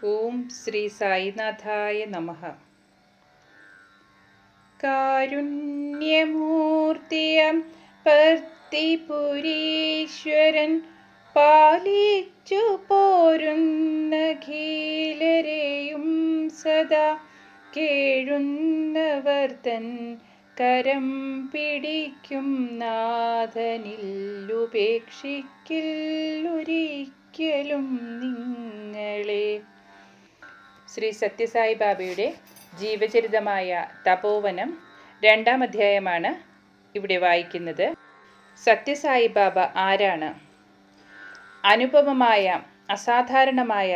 ഓം ശ്രീ സായിനാഥായ നമഃ. കാരുണ്യമൂർത്തിയം പർത്തിപുരീശ്വരൻ പാലിച്ചു പോരുന്ന ഖീലരെയും സദാ കേഴുന്നവർ തൻ കരം പിടിക്കും നാഥനില്ലുപേക്ഷിക്കില്ലൊരിക്കലും നിങ്ങളെ. ശ്രീ സത്യസായി ബാബയുടെ ജീവചരിതമായ തപോവനം 2-ാം അധ്യായമാണ് ഇവിടെ വായിക്കുന്നത്. സത്യസായി ബാബ ആരാണ്? അനുപമമായ, അസാധാരണമായ,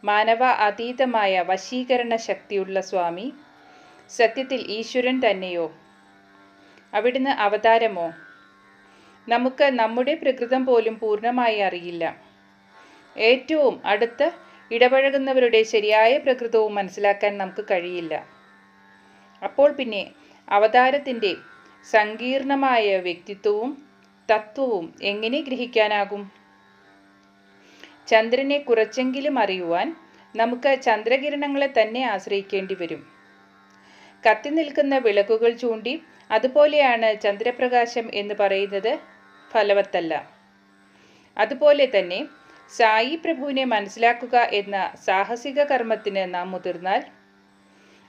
മാനവ അതീതമായ വശീകരണ ശക്തിയുള്ള സ്വാമി. സത്യത്തിൽ ഈശ്വരൻ തന്നെയോ? അവിടുന്ന് അവതാരമോ? നമുക്ക് നമ്മുടെ പ്രകൃതം പോലും പൂർണ്ണമായി അറിയില്ല. ഏറ്റവും അടുത്ത് ഇടപഴകുന്നവരുടെ ശരിയായ പ്രകൃതവും മനസ്സിലാക്കാൻ നമുക്ക് കഴിയില്ല. അപ്പോൾ പിന്നെ അവതാരത്തിൻ്റെ സങ്കീർണമായ വ്യക്തിത്വവും തത്വവും എങ്ങനെ ഗ്രഹിക്കാനാകും? ചന്ദ്രനെ കുറച്ചെങ്കിലും അറിയുവാൻ നമുക്ക് ചന്ദ്രകിരണങ്ങളെ തന്നെ ആശ്രയിക്കേണ്ടി വരും. കത്തി നിൽക്കുന്ന വിളക്കുകൾ ചൂണ്ടി അതുപോലെയാണ് ചന്ദ്രപ്രകാശം എന്ന് പറയുന്നത് ഫലവത്തല്ല. അതുപോലെ തന്നെ സായി പ്രഭുവിനെ മനസ്സിലാക്കുക എന്ന സാഹസിക കർമ്മത്തിന് നാം മുതിർന്നാൽ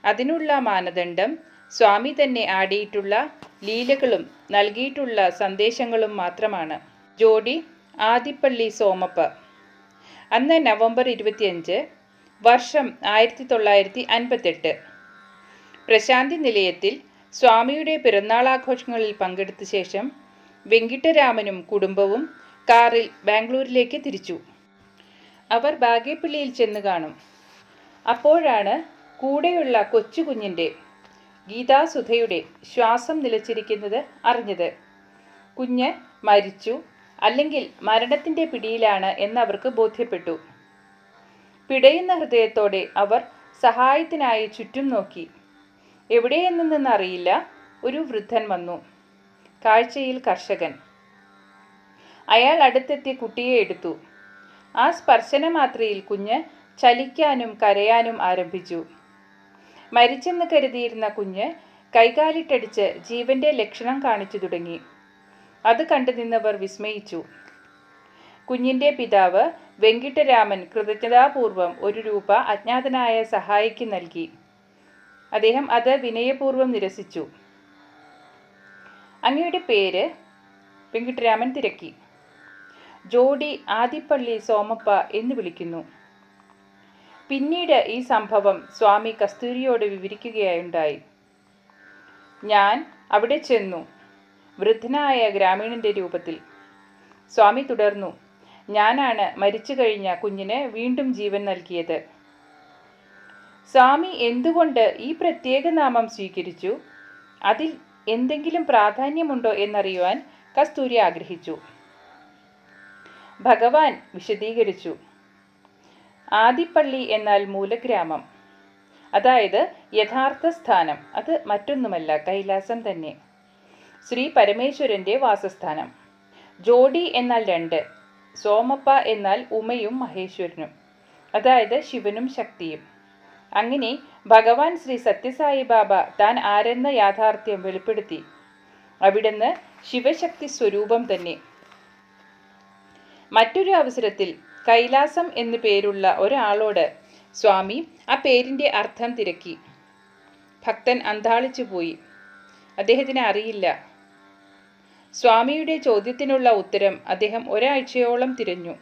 അതിനുള്ള മാനദണ്ഡം സ്വാമി തന്നെ ആടിയിട്ടുള്ള ലീലകളും നൽകിയിട്ടുള്ള സന്ദേശങ്ങളും മാത്രമാണ്. ജോഡി ആദിപ്പള്ളി സോമപ്പ. അന്ന് നവംബർ 25, വർഷം 1958. പ്രശാന്തി നിലയത്തിൽ സ്വാമിയുടെ പിറന്നാളാഘോഷങ്ങളിൽ പങ്കെടുത്ത ശേഷം വെങ്കിട്ടരാമനും കുടുംബവും കാറിൽ ബാംഗ്ലൂരിലേക്ക് തിരിച്ചു. അവർ ബാഗേപ്പള്ളിയിൽ ചെന്ന് കാണും. അപ്പോഴാണ് കൂടെയുള്ള കൊച്ചുകുഞ്ഞിൻ്റെ, ഗീതാസുധയുടെ ശ്വാസം നിലച്ചിരിക്കുന്നത് അറിഞ്ഞത്. കുഞ്ഞ് മരിച്ചു, അല്ലെങ്കിൽ മരണത്തിൻ്റെ പിടിയിലാണ് എന്നവർക്ക് ബോധ്യപ്പെട്ടു. പിടയുന്ന ഹൃദയത്തോടെ അവർ സഹായത്തിനായി ചുറ്റും നോക്കി. എവിടെയെന്നറിയില്ല, ഒരു വൃദ്ധൻ വന്നു. കാഴ്ചയിൽ കർഷകൻ. അയാൾ അടുത്തെത്തി കുട്ടിയെ എടുത്തു. ആ സ്പർശനമാത്രയിൽ കുഞ്ഞ് ചലിക്കാനും കരയാനും ആരംഭിച്ചു. മരിച്ചെന്ന് കരുതിയിരുന്ന കുഞ്ഞ് കൈകാലിട്ടടിച്ച് ജീവന്റെ ലക്ഷണം കാണിച്ചു തുടങ്ങി. അത് കണ്ടു നിന്നവർ വിസ്മയിച്ചു. കുഞ്ഞിൻ്റെ പിതാവ് വെങ്കിട്ടരാമൻ കൃതജ്ഞതാപൂർവം 1 രൂപ അജ്ഞാതനായ സഹായിക്ക് നൽകി. അദ്ദേഹം അത് വിനയപൂർവ്വം നിരസിച്ചു. അങ്ങയുടെ പേര്? വെങ്കിട്ടരാമൻ തിരക്കി. ജോഡി ആദിപ്പള്ളി സോമപ്പ എന്ന് വിളിക്കുന്നു. പിന്നീട് ഈ സംഭവം സ്വാമി കസ്തൂരിയോട് വിവരിക്കുകയുണ്ടായി. ഞാൻ അവിടെ ചെന്നു, വൃദ്ധനായ ഗ്രാമീണന്റെ രൂപത്തിൽ. സ്വാമി തുടർന്നു, ഞാനാണ് മരിച്ചു കഴിഞ്ഞ കുഞ്ഞിന് വീണ്ടും ജീവൻ നൽകിയത്. സ്വാമി എന്തുകൊണ്ട് ഈ പ്രത്യേക നാമം സ്വീകരിച്ചു? അതിൽ എന്തെങ്കിലും പ്രാധാന്യമുണ്ടോ എന്നറിയുവാൻ കസ്തൂരി ആഗ്രഹിച്ചു. ഭഗവാൻ വിശദീകരിച്ചു. ആദിപ്പള്ളി എന്നാൽ മൂലഗ്രാമം, അതായത് യഥാർത്ഥ സ്ഥാനം. അത് മറ്റൊന്നുമല്ല, കൈലാസം തന്നെ, ശ്രീ പരമേശ്വരൻ്റെ വാസസ്ഥാനം. ജോഡി എന്നാൽ 2, സോമപ്പ എന്നാൽ ഉമയും മഹേശ്വരനും, അതായത് ശിവനും ശക്തിയും. അങ്ങനെ ഭഗവാൻ ശ്രീ സത്യസായി ബാബ താൻ ആരെന്ന യാഥാർത്ഥ്യം വെളിപ്പെടുത്തി. അവിടുന്ന് ശിവശക്തി സ്വരൂപം തന്നെ. മറ്റൊരു അവസരത്തിൽ കൈലാസം എന്നു പേരുള്ള ഒരാളോട് സ്വാമി ആ പേരിൻ്റെ അർത്ഥം തിരക്കി. ഭക്തൻ അന്താളിച്ചു പോയി. അദ്ദേഹത്തിന് അറിയില്ല. സ്വാമിയുടെ ചോദ്യത്തിനുള്ള ഉത്തരം അദ്ദേഹം ഒരാഴ്ചയോളം തിരഞ്ഞു.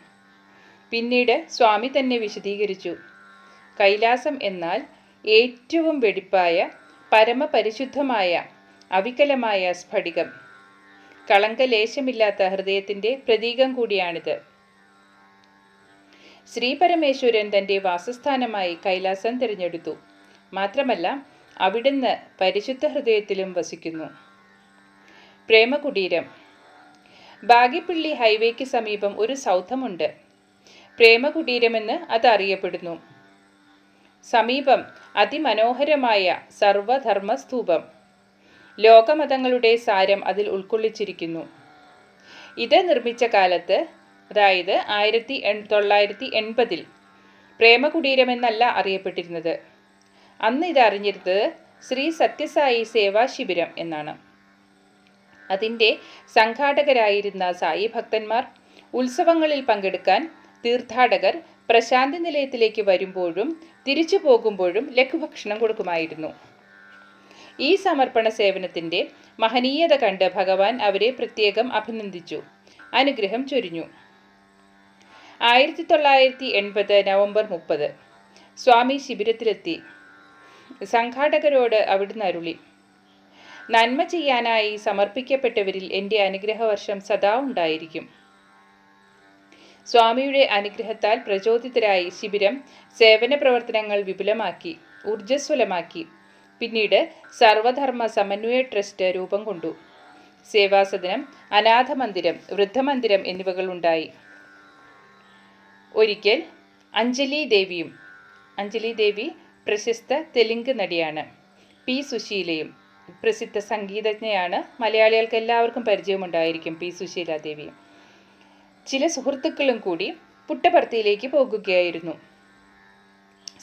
പിന്നീട് സ്വാമി തന്നെ വിശദീകരിച്ചു. കൈലാസം എന്നാൽ ഏറ്റവും വെടിപ്പായ, പരമപരിശുദ്ധമായ, അവികലമായ സ്ഫടികം. കളങ്കലേശമില്ലാത്ത ഹൃദയത്തിൻ്റെ പ്രതീകം കൂടിയാണിത്. ശ്രീ പരമേശ്വരൻ തൻ്റെ വാസസ്ഥാനമായി കൈലാസം തിരഞ്ഞെടുത്തു. മാത്രമല്ല, അവിടുന്ന് പരിശുദ്ധ ഹൃദയത്തിലും വസിക്കുന്നു. പ്രേമകുടീരം. ബാഗേപ്പള്ളി ഹൈവേക്ക് സമീപം ഒരു സൗധമുണ്ട്. പ്രേമകുടീരമെന്ന് അത് അറിയപ്പെടുന്നു. സമീപം അതിമനോഹരമായ സർവധർമ്മസ്തൂപം. ലോകമതങ്ങളുടെ സാരം അതിൽ ഉൾക്കൊള്ളിച്ചിരിക്കുന്നു. ഇത് നിർമ്മിച്ച കാലത്ത്, അതായത് 1980-ൽ പ്രേമകുടീരമെന്നല്ല അറിയപ്പെട്ടിരുന്നത്. അന്ന് ഇതറിഞ്ഞിരുന്നത് ശ്രീ സത്യസായി സേവാ ശിബിരം എന്നാണ്. അതിൻ്റെ സംഘാടകരായിരുന്ന സായി ഭക്തന്മാർ ഉത്സവങ്ങളിൽ പങ്കെടുക്കാൻ തീർത്ഥാടകർ പ്രശാന്തി നിലയത്തിലേക്ക് വരുമ്പോഴും തിരിച്ചു പോകുമ്പോഴും ലഘുഭക്ഷണം കൊടുക്കുമായിരുന്നു. ഈ സമർപ്പണ സേവനത്തിൻ്റെ മഹനീയത കണ്ട് ഭഗവാൻ അവരെ പ്രത്യേകം അഭിനന്ദിച്ചു, അനുഗ്രഹം ചൊരിഞ്ഞു. 1980 നവംബർ 30 സ്വാമി ശിബിരത്തിലെത്തി. സംഘാടകരോട് അവിടുന്ന് അരുളി, നന്മ ചെയ്യാനായി സമർപ്പിക്കപ്പെട്ടവരിൽ എൻ്റെ അനുഗ്രഹവർഷം സദാ ഉണ്ടായിരിക്കും. സ്വാമിയുടെ അനുഗ്രഹത്താൽ പ്രചോദിതരായി ശിബിരം സേവന പ്രവർത്തനങ്ങൾ വിപുലമാക്കി, ഊർജ്ജസ്വലമാക്കി. പിന്നീട് സർവധർമ്മ സമന്വയ ട്രസ്റ്റ് രൂപം കൊണ്ടു. സേവാസദനം, അനാഥ മന്ദിരം, വൃദ്ധമന്ദിരം എന്നിവകൾ ഉണ്ടായി. ഒരിക്കൽ അഞ്ജലി ദേവി പ്രശസ്ത തെലുങ്ക് നടിയാണ്. പി സുശീലയും പ്രസിദ്ധ സംഗീതജ്ഞയാണ്. മലയാളികൾക്ക് എല്ലാവർക്കും പരിചയമുണ്ടായിരിക്കും പി സുശീലാദേവി. ചില സുഹൃത്തുക്കളും കൂടി പുട്ടപർത്തിയിലേക്ക് പോകുകയായിരുന്നു.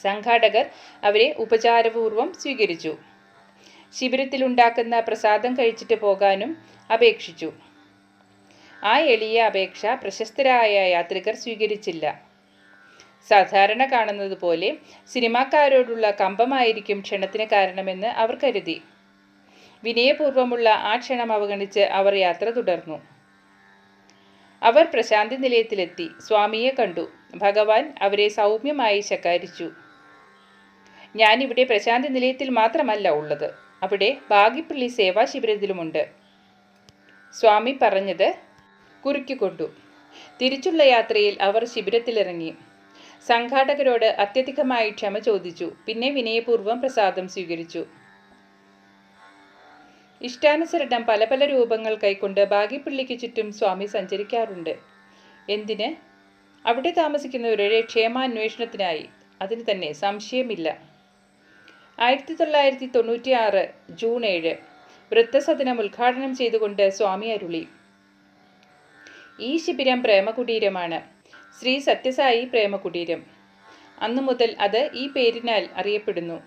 സംഘാടകർ അവരെ ഉപചാരപൂർവ്വം സ്വീകരിച്ചു. ശിബിരത്തിലുണ്ടാക്കുന്ന പ്രസാദം കഴിച്ചിട്ട് പോകാനും അപേക്ഷിച്ചു. ആ എളിയ അപേക്ഷ പ്രശസ്തരായ യാത്രികർ സ്വീകരിച്ചില്ല. സാധാരണ കാണുന്നത് പോലെ സിനിമാക്കാരോടുള്ള കമ്പമായിരിക്കും ക്ഷണത്തിന് കാരണമെന്ന് അവർ കരുതി. വിനയപൂർവ്വമുള്ള ആ ക്ഷണം അവഗണിച്ച് അവർ യാത്ര തുടർന്നു. അവർ പ്രശാന്തി നിലയത്തിലെത്തി. സ്വാമിയെ കണ്ടു. ഭഗവാൻ അവരെ സൗമ്യമായി ശകാരിച്ചു. ഞാനിവിടെ പ്രശാന്തി നിലയത്തിൽ മാത്രമല്ല ഉള്ളത്, അവിടെ ബാഗിപ്പള്ളി സേവാ ശിബിരത്തിലുമുണ്ട്. സ്വാമി പറഞ്ഞത് കുറുക്കിക്കൊണ്ടു. തിരിച്ചുള്ള യാത്രയിൽ അവർ ശിബിരത്തിലിറങ്ങി. സംഘാടകരോട് അത്യധികമായി ക്ഷമ ചോദിച്ചു. പിന്നെ വിനയപൂർവ്വം പ്രസാദം സ്വീകരിച്ചു. ഇഷ്ടാനുസരണം പല പല രൂപങ്ങൾ കൈക്കൊണ്ട് ബാഗിപ്പള്ളിക്ക് ചുറ്റും സ്വാമി സഞ്ചരിക്കാറുണ്ട്. എന്തിന്? അവിടെ താമസിക്കുന്നവരുടെ ക്ഷേമാന്വേഷണത്തിനായി. അതിന് തന്നെ സംശയമില്ല. 1996 ജൂൺ 7 വൃദ്ധസദനം ഉദ്ഘാടനം ചെയ്തുകൊണ്ട് സ്വാമി അരുളി, ഈ ശിബിരം പ്രേമകുടീരമാണ്. ശ്രീ സത്യസായി പ്രേമകുടീരം. അന്നു മുതൽ അത് ഈ പേരിനാൽ അറിയപ്പെടുന്നു.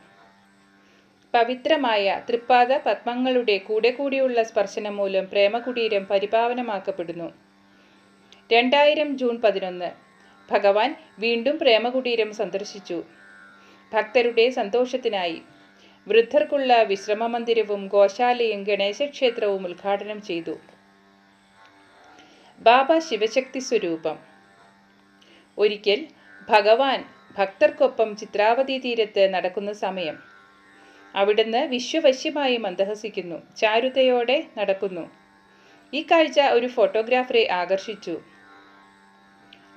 പവിത്രമായ തൃപ്പാദ പത്മങ്ങളുടെ കൂടെ കൂടിയുള്ള സ്പർശനം മൂലം പ്രേമകുടീരം പരിപാവനമാക്കപ്പെടുന്നു. 2000 ജൂൺ 11 ഭഗവാൻ വീണ്ടും പ്രേമകുടീരം സന്ദർശിച്ചു. ഭക്തരുടെ സന്തോഷത്തിനായി വൃദ്ധർക്കുള്ള വിശ്രമ മന്ദിരവും ഗോശാലയും ഗണേശക്ഷേത്രവും ഉദ്ഘാടനം ചെയ്തു. ബാബ ശിവശക്തി സ്വരൂപം. ഒരിക്കൽ ഭഗവാൻ ഭക്തർക്കൊപ്പം ചിത്രാവതി തീരത്ത് നടക്കുന്ന സമയം അവിടുന്ന് വിശ്വവശ്യമായി മന്ദഹസിക്കുന്നു, ചാരുതയോടെ നടക്കുന്നു. ഈ കാഴ്ച ഒരു ഫോട്ടോഗ്രാഫറെ ആകർഷിച്ചു.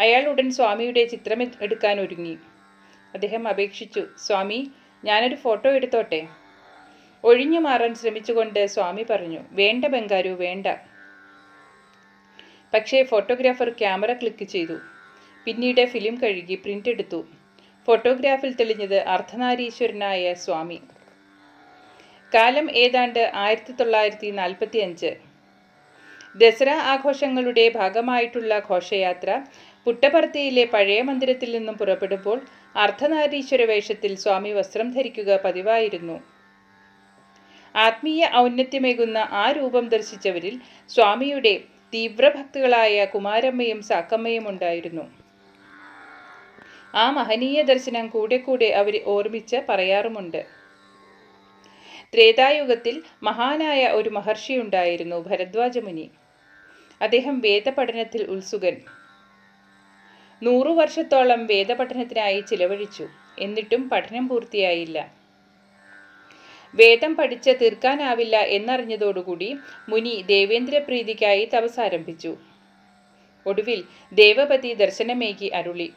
അയാൾ ഉടൻ സ്വാമിയുടെ ചിത്രം എടുക്കാൻ ഒരുങ്ങി. അദ്ദേഹം അപേക്ഷിച്ചു, സ്വാമി, ഞാനൊരു ഫോട്ടോ എടുത്തോട്ടെ? ഒഴിഞ്ഞു മാറാൻ ശ്രമിച്ചുകൊണ്ട് സ്വാമി പറഞ്ഞു, വേണ്ട ബംഗാരു, വേണ്ട. പക്ഷേ ഫോട്ടോഗ്രാഫർ ക്യാമറ ക്ലിക്ക് ചെയ്തു. പിന്നീട് ഫിലിം കഴുകി പ്രിന്റ് എടുത്തു. ഫോട്ടോഗ്രാഫിൽ തെളിഞ്ഞത് അർദ്ധനാരീശ്വരനായ സ്വാമി. കാലം ഏതാണ്ട് 1945. ദസറ ആഘോഷങ്ങളുടെ ഭാഗമായിട്ടുള്ള ഘോഷയാത്ര പുട്ടപർത്തിയിലെ പഴയ മന്ദിരത്തിൽ നിന്നും പുറപ്പെടുമ്പോൾ അർദ്ധനാരീശ്വര വേഷത്തിൽ സ്വാമി വസ്ത്രം ധരിക്കുക പതിവായിരുന്നു. ആത്മീയ ഔന്നത്യമേകുന്ന ആ രൂപം ദർശിച്ചവരിൽ സ്വാമിയുടെ തീവ്രഭക്തികളായ കുമാരമ്മയും സാക്കമ്മയും ഉണ്ടായിരുന്നു. ആ മഹനീയ ദർശനം കൂടെ കൂടെ അവർ ഓർമ്മിച്ച് പറയാറുമുണ്ട്. ത്രേതായുഗത്തിൽ മഹാനായ ഒരു മഹർഷിയുണ്ടായിരുന്നു, ഭരദ്വാജമുനി. അദ്ദേഹം വേദപഠനത്തിൽ ഉത്സുകൻ. 100 വർഷത്തോളം വേദപഠനത്തിനായി ചിലവഴിച്ചു. എന്നിട്ടും പഠനം പൂർത്തിയായില്ല. വേദം പഠിച്ച് തീർക്കാനാവില്ല എന്നറിഞ്ഞതോടുകൂടി മുനി ദേവേന്ദ്രപ്രീതിക്കായി തപസ്സാരംഭിച്ചു. ഒടുവിൽ ദേവപതി ദർശനമേകി അരുളി,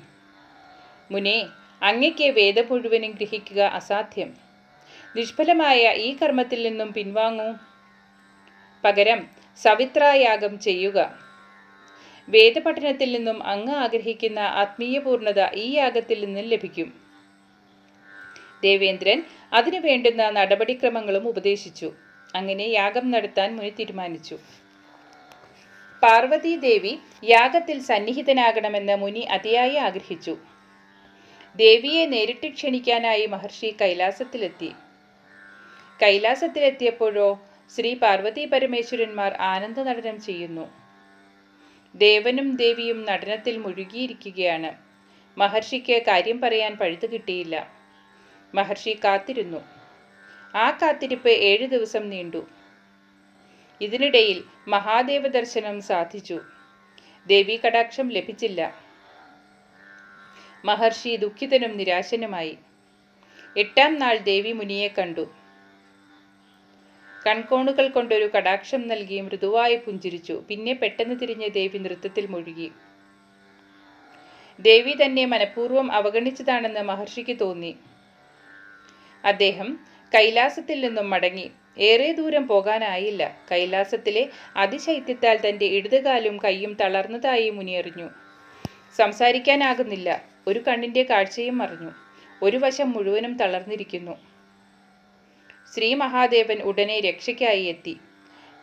മുനേ, അങ്ങയ്ക്ക് വേദം മുഴുവനും ഗ്രഹിക്കുക അസാധ്യം. നിഷ്ഫലമായ ഈ കർമ്മത്തിൽ നിന്നും പിൻവാങ്ങൂ. പകരം സവിത്രായാഗം ചെയ്യുക. വേദപഠനത്തിൽ നിന്നും അങ്ങ് ആഗ്രഹിക്കുന്ന ആത്മീയ പൂർണ്ണത ഈ യാഗത്തിൽ നിന്നും ലഭിക്കും. ദേവേന്ദ്രൻ അതിനു വേണ്ടുന്ന നടപടിക്രമങ്ങളും ഉപദേശിച്ചു. അങ്ങനെ യാഗം നടത്താൻ മുനി തീരുമാനിച്ചു. പാർവതീദേവി യാഗത്തിൽ സന്നിഹിതനാകണമെന്ന് മുനി അതിയായി ആഗ്രഹിച്ചു. ദേവിയെ നേരിട്ട് ക്ഷണിക്കാനായി മഹർഷി കൈലാസത്തിലെത്തി. കൈലാസത്തിലെത്തിയപ്പോഴോ ശ്രീ പാർവതി പരമേശ്വരന്മാർ ആനന്ദ നടനം ചെയ്യുന്നു. ദേവനും ദേവിയും നടനത്തിൽ മുഴുകിയിരിക്കുകയാണ്. മഹർഷിക്ക് കാര്യം പറയാൻ പഴുതു കിട്ടിയില്ല. മഹർഷി കാത്തിരുന്നു. ആ കാത്തിരിപ്പ് 7 ദിവസം നീണ്ടു. ഇതിനിടയിൽ മഹാദേവ ദർശനം സാധിച്ചു. ദേവീ കടാക്ഷം ലഭിച്ചില്ല. മഹർഷി ദുഃഖിതനും നിരാശനുമായി. 8ാം നാൾ ദേവി മുനിയെ കണ്ടു. കൺകോണുകൾ കൊണ്ടൊരു കടാക്ഷം നൽകി മൃദുവായി പുഞ്ചിരിച്ചു. പിന്നെ പെട്ടെന്ന് തിരിഞ്ഞ് ദേവി നൃത്തത്തിൽ മുഴുകി. ദേവി തന്നെ മനഃപൂർവ്വം അവഗണിച്ചതാണെന്ന് മഹർഷിക്ക് തോന്നി. അദ്ദേഹം കൈലാസത്തിൽ നിന്നും മടങ്ങി. ഏറെ ദൂരം പോകാനായില്ല. കൈലാസത്തിലെ അതിശൈത്യത്താൽ തൻ്റെ ഇടതുകാലും കൈയും തളർന്നതായി മുനി അറിഞ്ഞു. സംസാരിക്കാനാകുന്നില്ല. ഒരു കണ്ണിൻ്റെ കാഴ്ചയും മറഞ്ഞു. ഒരു വശം മുഴുവനും തളർന്നിരിക്കുന്നു. ശ്രീ മഹാദേവൻ ഉടനെ രക്ഷയ്ക്കായി എത്തി.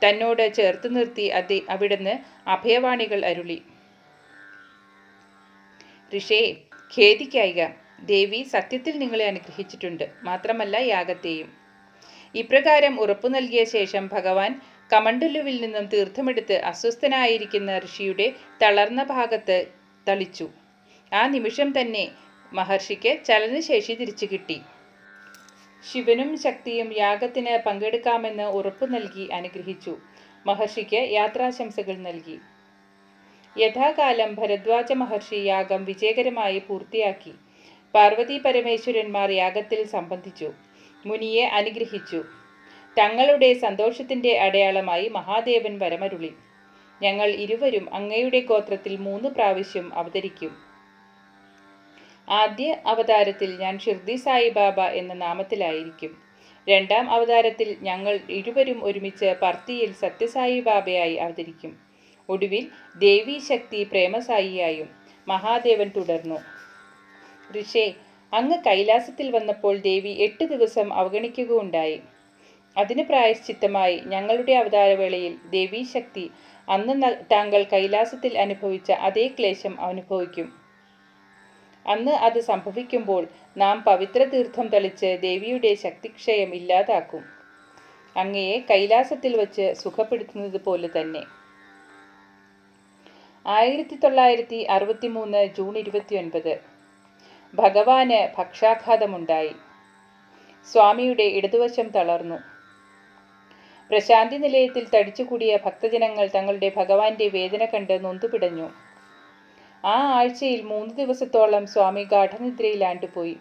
തന്നോട് ചേർത്ത് നിർത്തി അവിടുന്ന് അഭയവാണികൾ അരുളി. ഋഷേ, ഖേദിക്കായിക. ദേവി സത്യത്തിൽ നിങ്ങളെ അനുഗ്രഹിച്ചിട്ടുണ്ട്. മാത്രമല്ല യാഗത്തെയും. ഇപ്രകാരം ഉറപ്പു നൽകിയ ശേഷം ഭഗവാൻ കമണ്ഡലുവിൽ നിന്നും തീർത്ഥമെടുത്ത് അസ്വസ്ഥനായിരിക്കുന്ന ഋഷിയുടെ തളർന്ന ഭാഗത്ത് തളിച്ചു. ആ നിമിഷം തന്നെ മഹർഷിക്ക് ചലനശേഷി തിരിച്ചു കിട്ടി. ശിവനും ശക്തിയും യാഗത്തിന് പങ്കെടുക്കാമെന്ന് ഉറപ്പു നൽകി അനുഗ്രഹിച്ചു. മഹർഷിക്ക് യാത്രാശംസകൾ നൽകി. യഥാകാലം ഭരദ്വാജ മഹർഷി യാഗം വിജയകരമായി പൂർത്തിയാക്കി. പാർവതി പരമേശ്വരന്മാർ യാഗത്തിൽ സംബന്ധിച്ചു. മുനിയെ അനുഗ്രഹിച്ചു. തങ്ങളുടെ സന്തോഷത്തിൻ്റെ അടയാളമായി മഹാദേവൻ വരമരുളി. ഞങ്ങൾ ഇരുവരും അങ്ങയുടെ ഗോത്രത്തിൽ 3 പ്രാവശ്യം അവതരിക്കും. ആദ്യ അവതാരത്തിൽ ഞാൻ ഷിർദി സായിബാബ എന്ന നാമത്തിലായിരിക്കും. 2ാം അവതാരത്തിൽ ഞങ്ങൾ ഇരുവരും ഒരുമിച്ച് പർത്തിയിൽ സത്യസായിബാബയായി അവതരിക്കും. ഒടുവിൽ ദേവീ ശക്തി പ്രേമസായിയായും. മഹാദേവൻ തുടർന്നു. ഋഷേ, അങ്ങ് കൈലാസത്തിൽ വന്നപ്പോൾ ദേവി 8 ദിവസം അവഗണിക്കുകയുണ്ടായി. അതിന് പ്രായശ്ചിത്തമായി ഞങ്ങളുടെ അവതാരവേളയിൽ ദേവീ ശക്തി അന്ന് താങ്കൾ കൈലാസത്തിൽ അനുഭവിച്ച അതേ ക്ലേശം അനുഭവിക്കും. അന്ന് അത് സംഭവിക്കുമ്പോൾ നാം പവിത്ര തീർത്ഥം തളിച്ച് ദേവിയുടെ ശക്തിക്ഷയം ഇല്ലാതാക്കും. അങ്ങയെ കൈലാസത്തിൽ വച്ച് സുഖപ്പെടുത്തുന്നത് പോലെ തന്നെ. 1963 ജൂൺ 29 ഭഗവാന് പക്ഷാഘാതമുണ്ടായി. സ്വാമിയുടെ ഇടതുവശം തളർന്നു. പ്രശാന്തി നിലയത്തിൽ തടിച്ചുകൂടിയ ഭക്തജനങ്ങൾ തങ്ങളുടെ ഭഗവാന്റെ വേദന കണ്ട് നൊന്തുപിടഞ്ഞു. ആ ആഴ്ചയിൽ 3 ദിവസത്തോളം സ്വാമി ഗാഠനിദ്രയിലാണ്ടുപോയി.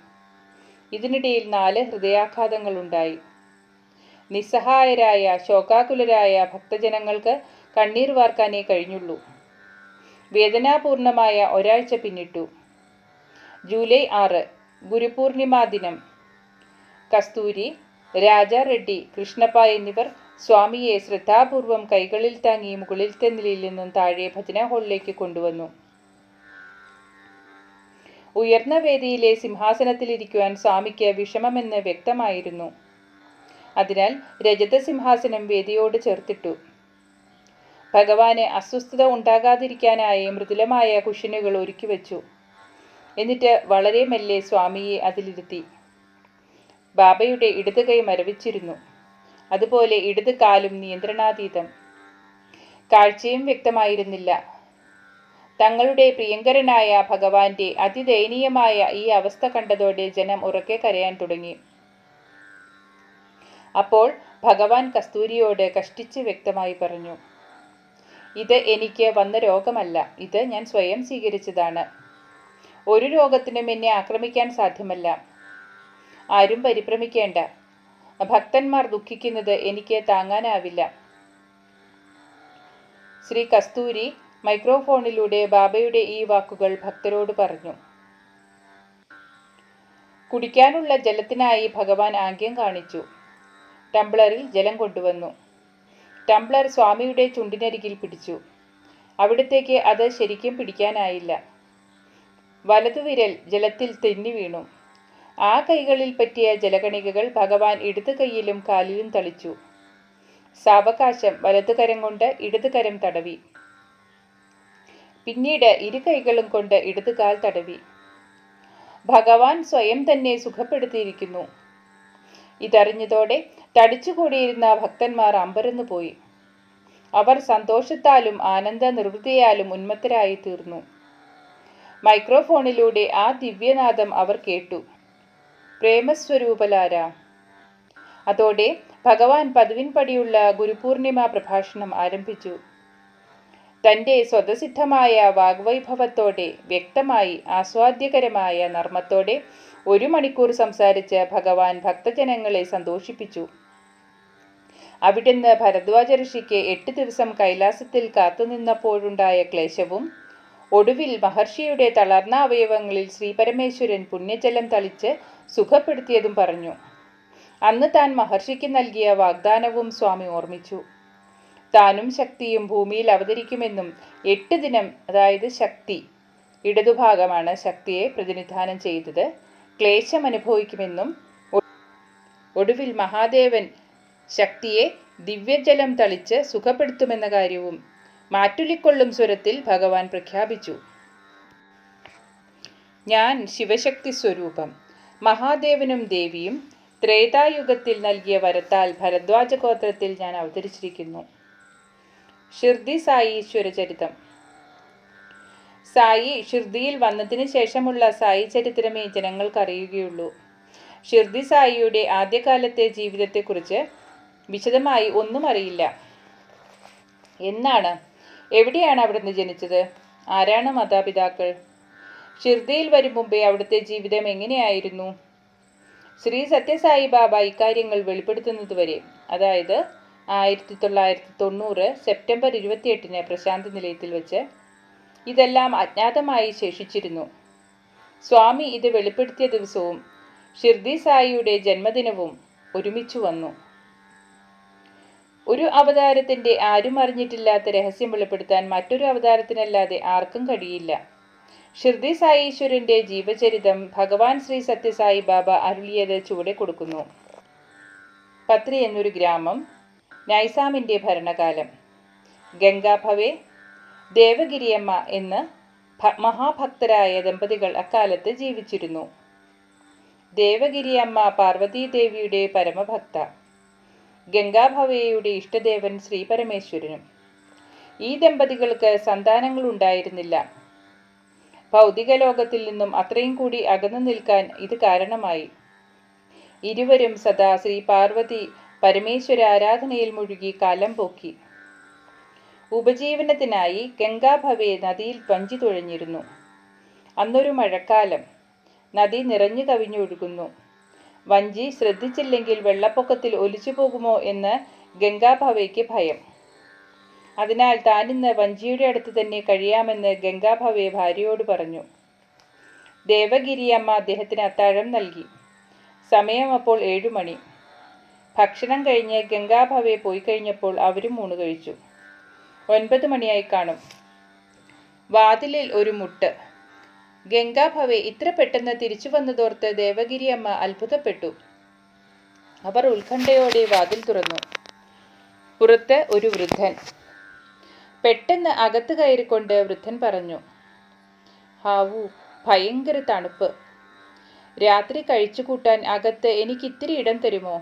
ഇതിനിടയിൽ 4 ഹൃദയാഘാതങ്ങളുണ്ടായി. നിസ്സഹായരായ ശോകാകുലരായ ഭക്തജനങ്ങൾക്ക് കണ്ണീർ വാർക്കാനേ കഴിഞ്ഞുള്ളൂ. വേദനാപൂർണമായ ഒരാഴ്ച പിന്നിട്ടു. ജൂലൈ 6 ഗുരുപൂർണിമാ ദിനം. കസ്തൂരി, രാജാ റെഡ്ഡി, കൃഷ്ണപ്പ എന്നിവർ സ്വാമിയെ ശ്രദ്ധാപൂർവം കൈകളിൽ താങ്ങി മുകളിലത്തെ നിലയിൽ നിന്നും താഴെ ഭജന ഹാളിലേക്ക് കൊണ്ടുവന്നു. ഉയർന്ന വേദിയിലെ സിംഹാസനത്തിലിരിക്കുവാൻ സ്വാമിക്ക് വിഷമമെന്ന് വ്യക്തമായിരുന്നു. അതിനാൽ രജത സിംഹാസനം വേദിയോട് ചേർത്തിട്ടു. ഭഗവാന് അസ്വസ്ഥത ഉണ്ടാകാതിരിക്കാനായി മൃദുലമായ കുഷ്യനുകൾ ഒരുക്കിവെച്ചു. എന്നിട്ട് വളരെ മെല്ലെ സ്വാമിയെ അതിലിരുത്തി. ബാബയുടെ ഇടത് കൈ മരവിച്ചിരുന്നു. അതുപോലെ ഇടത് കാലും നിയന്ത്രണാതീതം. കാഴ്ചയും വ്യക്തമായിരുന്നില്ല. തങ്ങളുടെ പ്രിയങ്കരനായ ഭഗവാന്റെ അതിദയനീയമായ ഈ അവസ്ഥ കണ്ടതോടെ ജനം ഉറക്കെ കരയാൻ തുടങ്ങി. അപ്പോൾ ഭഗവാൻ കസ്തൂരിയോട് കഷ്ടിച്ച് വ്യക്തമായി പറഞ്ഞു, ഇത് എനിക്ക് വന്ന രോഗമല്ല, ഇത് ഞാൻ സ്വയം സ്വീകരിച്ചതാണ്. ഒരു രോഗത്തിനും എന്നെ ആക്രമിക്കാൻ സാധ്യമല്ല. ആരും പരിഭ്രമിക്കേണ്ട. ഭക്തന്മാർ ദുഃഖിക്കുന്നത് എനിക്ക് താങ്ങാനാവില്ല. ശ്രീ കസ്തൂരി മൈക്രോഫോണിലൂടെ ബാബയുടെ ഈ വാക്കുകൾ ഭക്തരോട് പറഞ്ഞു. കുടിക്കാനുള്ള ജലത്തിനായി ഭഗവാൻ ആംഗ്യം കാണിച്ചു. ടംബ്ലറിൽ ജലം കൊണ്ടുവന്നു. ടംബ്ലർ സ്വാമിയുടെ ചുണ്ടിനരികിൽ പിടിച്ചു. അവിടത്തേക്ക് അത് ശരിക്കും പിടിക്കാനായില്ല. വലതുവിരൽ ജലത്തിൽ തെന്നി വീണു. ആ കൈകളിൽ പറ്റിയ ജലകണികകൾ ഭഗവാൻ ഇടത് കൈയിലും കാലിലും തളിച്ചു. സാവകാശം വലതുകരം കൊണ്ട് ഇടതുകരം തടവി. പിന്നീട് 2 കൈകളും കൊണ്ട് ഇടതുകാൽ തടവി. ഭഗവാൻ സ്വയം തന്നെ സുഖപ്പെടുത്തിയിരിക്കുന്നു. ഇതറിഞ്ഞതോടെ തടിച്ചുകൂടിയിരുന്ന ഭക്തന്മാർ അമ്പരന്നു പോയി. അവർ സന്തോഷത്താലും ആനന്ദ നിർവൃതിയാലും ഉന്മത്തരായി തീർന്നു. മൈക്രോഫോണിലൂടെ ആ ദിവ്യനാദം അവർ കേട്ടു. പ്രേമസ്വരൂപലാര. അതോടെ ഭഗവാൻ പതിവിൻപടിയുള്ള ഗുരുപൂർണിമ പ്രഭാഷണം ആരംഭിച്ചു. തൻ്റെ സ്വതസിദ്ധമായ വാഗ്വൈഭവത്തോടെ, വ്യക്തമായി ആസ്വാദ്യകരമായ നർമ്മത്തോടെ 1 മണിക്കൂർ സംസാരിച്ച് ഭഗവാൻ ഭക്തജനങ്ങളെ സന്തോഷിപ്പിച്ചു. അവിടുന്ന് ഭരദ്വാജ ഋഷിക്ക് 8 ദിവസം കൈലാസത്തിൽ കാത്തുനിന്നപ്പോഴുണ്ടായ ക്ലേശവും ഒടുവിൽ മഹർഷിയുടെ തളർന്ന അവയവങ്ങളിൽ ശ്രീപരമേശ്വരൻ പുണ്യജലം തളിച്ച് സുഖപ്പെടുത്തിയതും പറഞ്ഞു. അന്ന് താൻ മഹർഷിക്ക് നൽകിയ വാഗ്ദാനവും സ്വാമി ഓർമ്മിച്ചു. താനും ശക്തിയും ഭൂമിയിൽ അവതരിക്കുമെന്നും 8 ദിനം, അതായത് ശക്തി ഇടതുഭാഗമാണ് ശക്തിയെ പ്രതിനിധാനം ചെയ്തത്, ക്ലേശം അനുഭവിക്കുമെന്നും ഒടുവിൽ മഹാദേവൻ ശക്തിയെ ദിവ്യജലം തളിച്ച് സുഖപ്പെടുത്തുമെന്ന കാര്യവും മാറ്റുലിക്കൊള്ളും സ്വരത്തിൽ ഭഗവാൻ പ്രഖ്യാപിച്ചു. ഞാൻ ശിവശക്തി സ്വരൂപം, മഹാദേവനും ദേവിയും ത്രേതായുഗത്തിൽ നൽകിയ വരത്താൽ ഭരദ്വാജ ഗോത്രത്തിൽ ഞാൻ അവതരിച്ചിരിക്കുന്നു. ഷിർദി സായി ഈശ്വരചരിതം. സായി ഷിർദിയിൽ വന്നതിന് ശേഷമുള്ള സായി ചരിത്രമേ ജനങ്ങൾക്ക് അറിയുകയുള്ളൂ. ഷിർദി സായിയുടെ ആദ്യകാലത്തെ ജീവിതത്തെക്കുറിച്ച് വിശദമായി ഒന്നും അറിയില്ല. എന്നാണ്, എവിടെയാണ് അവിടുന്ന് ജനിച്ചത്, ആരാണ് മാതാപിതാക്കൾ, ഷിർദിയിൽ വരും മുമ്പേ അവിടുത്തെ ജീവിതം എങ്ങനെയായിരുന്നു? ശ്രീ സത്യസായി ബാബ ഇക്കാര്യങ്ങൾ വെളിപ്പെടുത്തുന്നതുവരെ, അതായത് 1990 സെപ്റ്റംബർ 28 പ്രശാന്ത് നിലയത്തിൽ വെച്ച് ഇതെല്ലാം അജ്ഞാതമായി ശേഷിച്ചിരുന്നു. സ്വാമി ഇത് വെളിപ്പെടുത്തിയ ദിവസവും ഷിർദി സായിയുടെ ജന്മദിനവും ഒരുമിച്ചു വന്നു. ഒരു അവതാരത്തിൻ്റെ ആരും അറിഞ്ഞിട്ടില്ലാത്ത രഹസ്യം വെളിപ്പെടുത്താൻ മറ്റൊരു അവതാരത്തിനല്ലാതെ ആർക്കും കഴിയില്ല. ഷിർദി സായീശ്വരൻ്റെ ജീവചരിതം ഭഗവാൻ ശ്രീ സത്യസായി ബാബ അരുളിയത് ചുവടെ കൊടുക്കുന്നു. പത്രി എന്നൊരു ഗ്രാമം, നൈസാമിൻ്റെ ഭരണകാലം. ഗംഗാഭവേ, ദേവഗിരിയമ്മ എന്ന് മഹാഭക്തരായ ദമ്പതികൾ അക്കാലത്ത് ജീവിച്ചിരുന്നു. ദേവഗിരിയമ്മ പാർവതീദേവിയുടെ പരമഭക്ത, ഗംഗാഭവയുടെ ഇഷ്ടദേവൻ ശ്രീപരമേശ്വരനും. ഈ ദമ്പതികൾക്ക് സന്താനങ്ങളുണ്ടായിരുന്നില്ല. ഭൗതിക ലോകത്തിൽ നിന്നും അത്രയും കൂടി അകന്നു നിൽക്കാൻ ഇത് കാരണമായി. ഇരുവരും സദാ ശ്രീ പാർവതി പരമേശ്വര ആരാധനയിൽ മുഴുകി കാലം പോക്കി. ഉപജീവനത്തിനായി ഗംഗാഭവേ നദിയിൽ വഞ്ചി തുഴഞ്ഞിരുന്നു. അന്നൊരു മഴക്കാലം, നദി നിറഞ്ഞു കവിഞ്ഞൊഴുകുന്നു. വഞ്ചി ശ്രദ്ധിച്ചില്ലെങ്കിൽ വെള്ളപ്പൊക്കത്തിൽ ഒലിച്ചു പോകുമോ എന്ന് ഗംഗാഭവയ്ക്ക് ഭയം. അതിനാൽ താനിന്ന് വഞ്ചിയുടെ അടുത്ത് തന്നെ കഴിയാമെന്ന് ഗംഗാഭവേ ഭാര്യയോട് പറഞ്ഞു. ദേവഗിരിയമ്മ അദ്ദേഹത്തിന് അത്താഴം നൽകി. സമയം അപ്പോൾ 7 മണി. ഭക്ഷണം കഴിഞ്ഞ് ഗംഗാഭവേ പോയി കഴിഞ്ഞപ്പോൾ അവരും ഊണ് കഴിച്ചു. 9 മണിയായി കാണും. വാതിലിൽ ഒരു മുട്ട്. ഗംഗാഭവേ ഇത്ര പെട്ടെന്ന് തിരിച്ചു വന്നതോർത്ത് ദേവഗിരിയമ്മ അത്ഭുതപ്പെട്ടു. അവർ ഉത്കണ്ഠയോടെ വാതിൽ തുറന്നു. പുറത്ത് ഒരു വൃദ്ധൻ. പെട്ടെന്ന് അകത്ത് കയറിക്കൊണ്ട് വൃദ്ധൻ പറഞ്ഞു, ഹാവൂ, ഭയങ്കര തണുപ്പ്. രാത്രി കഴിച്ചുകൂട്ടാൻ അകത്ത് എനിക്കിത്തിരി ഇടം തരുമോ?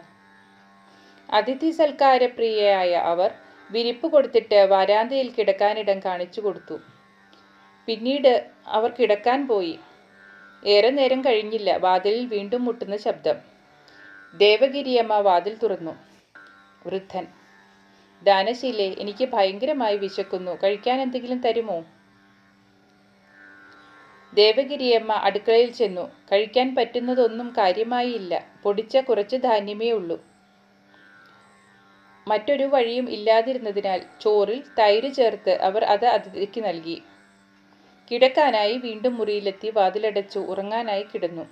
അതിഥി സൽക്കാരപ്രിയയായ അവർ വിരിപ്പ് കൊടുത്തിട്ട് വരാന്തയിൽ കിടക്കാനിടം കാണിച്ചു കൊടുത്തു. പിന്നീട് അവർ കിടക്കാൻ പോയി. ഏറെ നേരം കഴിഞ്ഞില്ല, വാതിലിൽ വീണ്ടും മുട്ടുന്ന ശബ്ദം. ദേവഗിരിയമ്മ വാതിൽ തുറന്നു. വൃദ്ധൻ, ദാനശീലേ, എനിക്ക് ഭയങ്കരമായി വിശക്കുന്നു, കഴിക്കാൻ എന്തെങ്കിലും തരുമോ? ദേവഗിരിയമ്മ അടുക്കളയിൽ ചെന്നു. കഴിക്കാൻ പറ്റുന്നതൊന്നും കാര്യമായി ഇല്ല. പൊടിച്ച കുറച്ച് ധാന്യമേ ഉള്ളൂ. മറ്റൊരു വഴിയും ഇല്ലാതിരുന്നതിനാൽ ചോറിൽ തൈര് ചേർത്ത് അവർ അത് അതിഥിക്ക് നൽകി. കിടക്കാനായി വീണ്ടും മുറിയിലെത്തി വാതിലടച്ചു ഉറങ്ങാനായി കിടന്നു.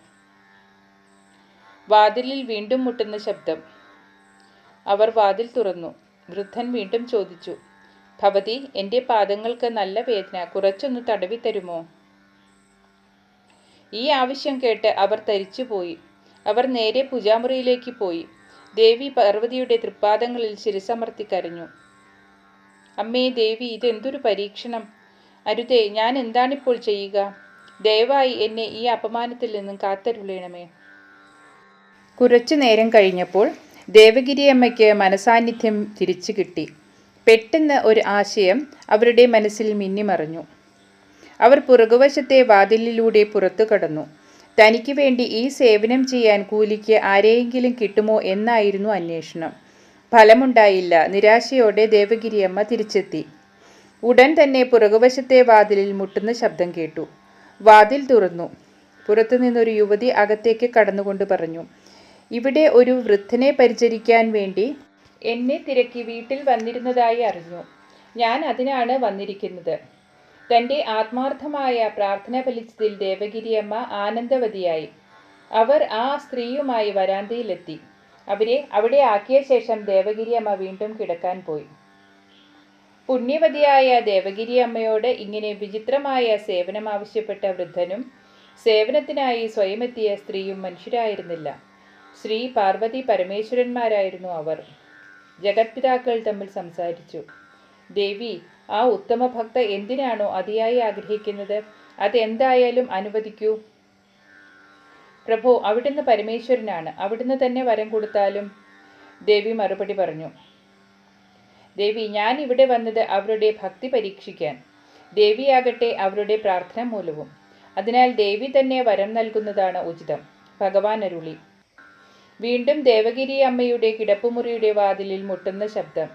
വാതിലിൽ വീണ്ടും മുട്ടുന്ന ശബ്ദം. അവർ വാതിൽ തുറന്നു. വൃദ്ധൻ വീണ്ടും ചോദിച്ചു, ഭവതി, എൻ്റെ പാദങ്ങൾക്ക് നല്ല വേദന, കുറച്ചൊന്ന് തടവി തരുമോ? ഈ ആവശ്യം കേട്ട് അവർ തരിച്ചുപോയി. അവർ നേരെ പൂജാമുറിയിലേക്ക് പോയി. ദേവി പാർവതിയുടെ തൃപ്പാദങ്ങളിൽ ശിരസമർത്തി കരഞ്ഞു. അമ്മേ ദേവി, ഇതെന്തൊരു പരീക്ഷണം! അരുതേ, ഞാൻ എന്താണിപ്പോൾ ചെയ്യുക? ദയവായി എന്നെ ഈ അപമാനത്തിൽ നിന്നും കാത്തരുളയണമേ. കുറച്ചു നേരം കഴിഞ്ഞപ്പോൾ ദേവഗിരിയമ്മയ്ക്ക് മനസാന്നിധ്യം തിരിച്ചു കിട്ടി. പെട്ടെന്ന് ഒരു ആശയം അവരുടെ മനസ്സിൽ മിന്നിമറഞ്ഞു. അവർ പുറകുവശത്തെ വാതിലിലൂടെ പുറത്തു കടന്നു. തനിക്ക് വേണ്ടി ഈ സേവനം ചെയ്യാൻ കൂലിക്ക് ആരെയെങ്കിലും കിട്ടുമോ എന്നായിരുന്നു അന്വേഷണം. ഫലമുണ്ടായില്ല. നിരാശയോടെ ദേവഗിരിയമ്മ തിരിച്ചെത്തി. ഉടൻ തന്നെ പുറകുവശത്തെ വാതിലിൽ മുട്ടുന്ന ശബ്ദം കേട്ടു. വാതിൽ തുറന്നു. പുറത്തുനിന്നൊരു യുവതി അകത്തേക്ക് കടന്നുകൊണ്ട് പറഞ്ഞു, ഇവിടെ ഒരു വൃദ്ധനെ പരിചരിക്കാൻ വേണ്ടി എന്നെ തിരക്കി വീട്ടിൽ വന്നിരുന്നതായി അറിഞ്ഞു. ഞാൻ അതിനാണ് വന്നിരിക്കുന്നത്. തൻ്റെ ആത്മാർത്ഥമായ പ്രാർത്ഥന ഫലിച്ചതിൽ ദേവഗിരിയമ്മ ആനന്ദവതിയായി. അവർ ആ സ്ത്രീയുമായി വരാന്തയിലെത്തി. അവരെ അവിടെ ആക്കിയ ശേഷം ദേവഗിരിയമ്മ വീണ്ടും കിടക്കാൻ പോയി. പുണ്യവതിയായ ദേവഗിരിയമ്മയോട് ഇങ്ങനെ വിചിത്രമായ സേവനം ആവശ്യപ്പെട്ട വൃദ്ധനും സേവനത്തിനായി സ്വയമെത്തിയ സ്ത്രീയും മനുഷ്യരായിരുന്നില്ല. ശ്രീ പാർവതി പരമേശ്വരന്മാരായിരുന്നു അവർ. ജഗത്പിതാക്കൾ തമ്മിൽ സംസാരിച്ചു. ദേവി, ആ ഉത്തമ ഭക്ത എന്തിനാണോ അതിയായി ആഗ്രഹിക്കുന്നത് അതെന്തായാലും അനുവദിക്കൂ. പ്രഭു, അവിടുന്ന് പരമേശ്വരനാണ്. അവിടുന്ന് തന്നെ വരം കൊടുത്താലും. ദേവി മറുപടി പറഞ്ഞു. ദേവി, ഞാൻ ഇവിടെ വന്നത് അവരുടെ ഭക്തി പരീക്ഷിക്കാൻ. ദേവിയാകട്ടെ അവരുടെ പ്രാർത്ഥന മൂലവും. അതിനാൽ ദേവി തന്നെ വരം നൽകുന്നതാണ് ഉചിതം. ഭഗവാൻ അരുളി. വീണ്ടും ദേവഗിരി അമ്മയുടെ കിടപ്പുമുറിയുടെ വാതിലിൽ മുട്ടുന്ന ശബ്ദം.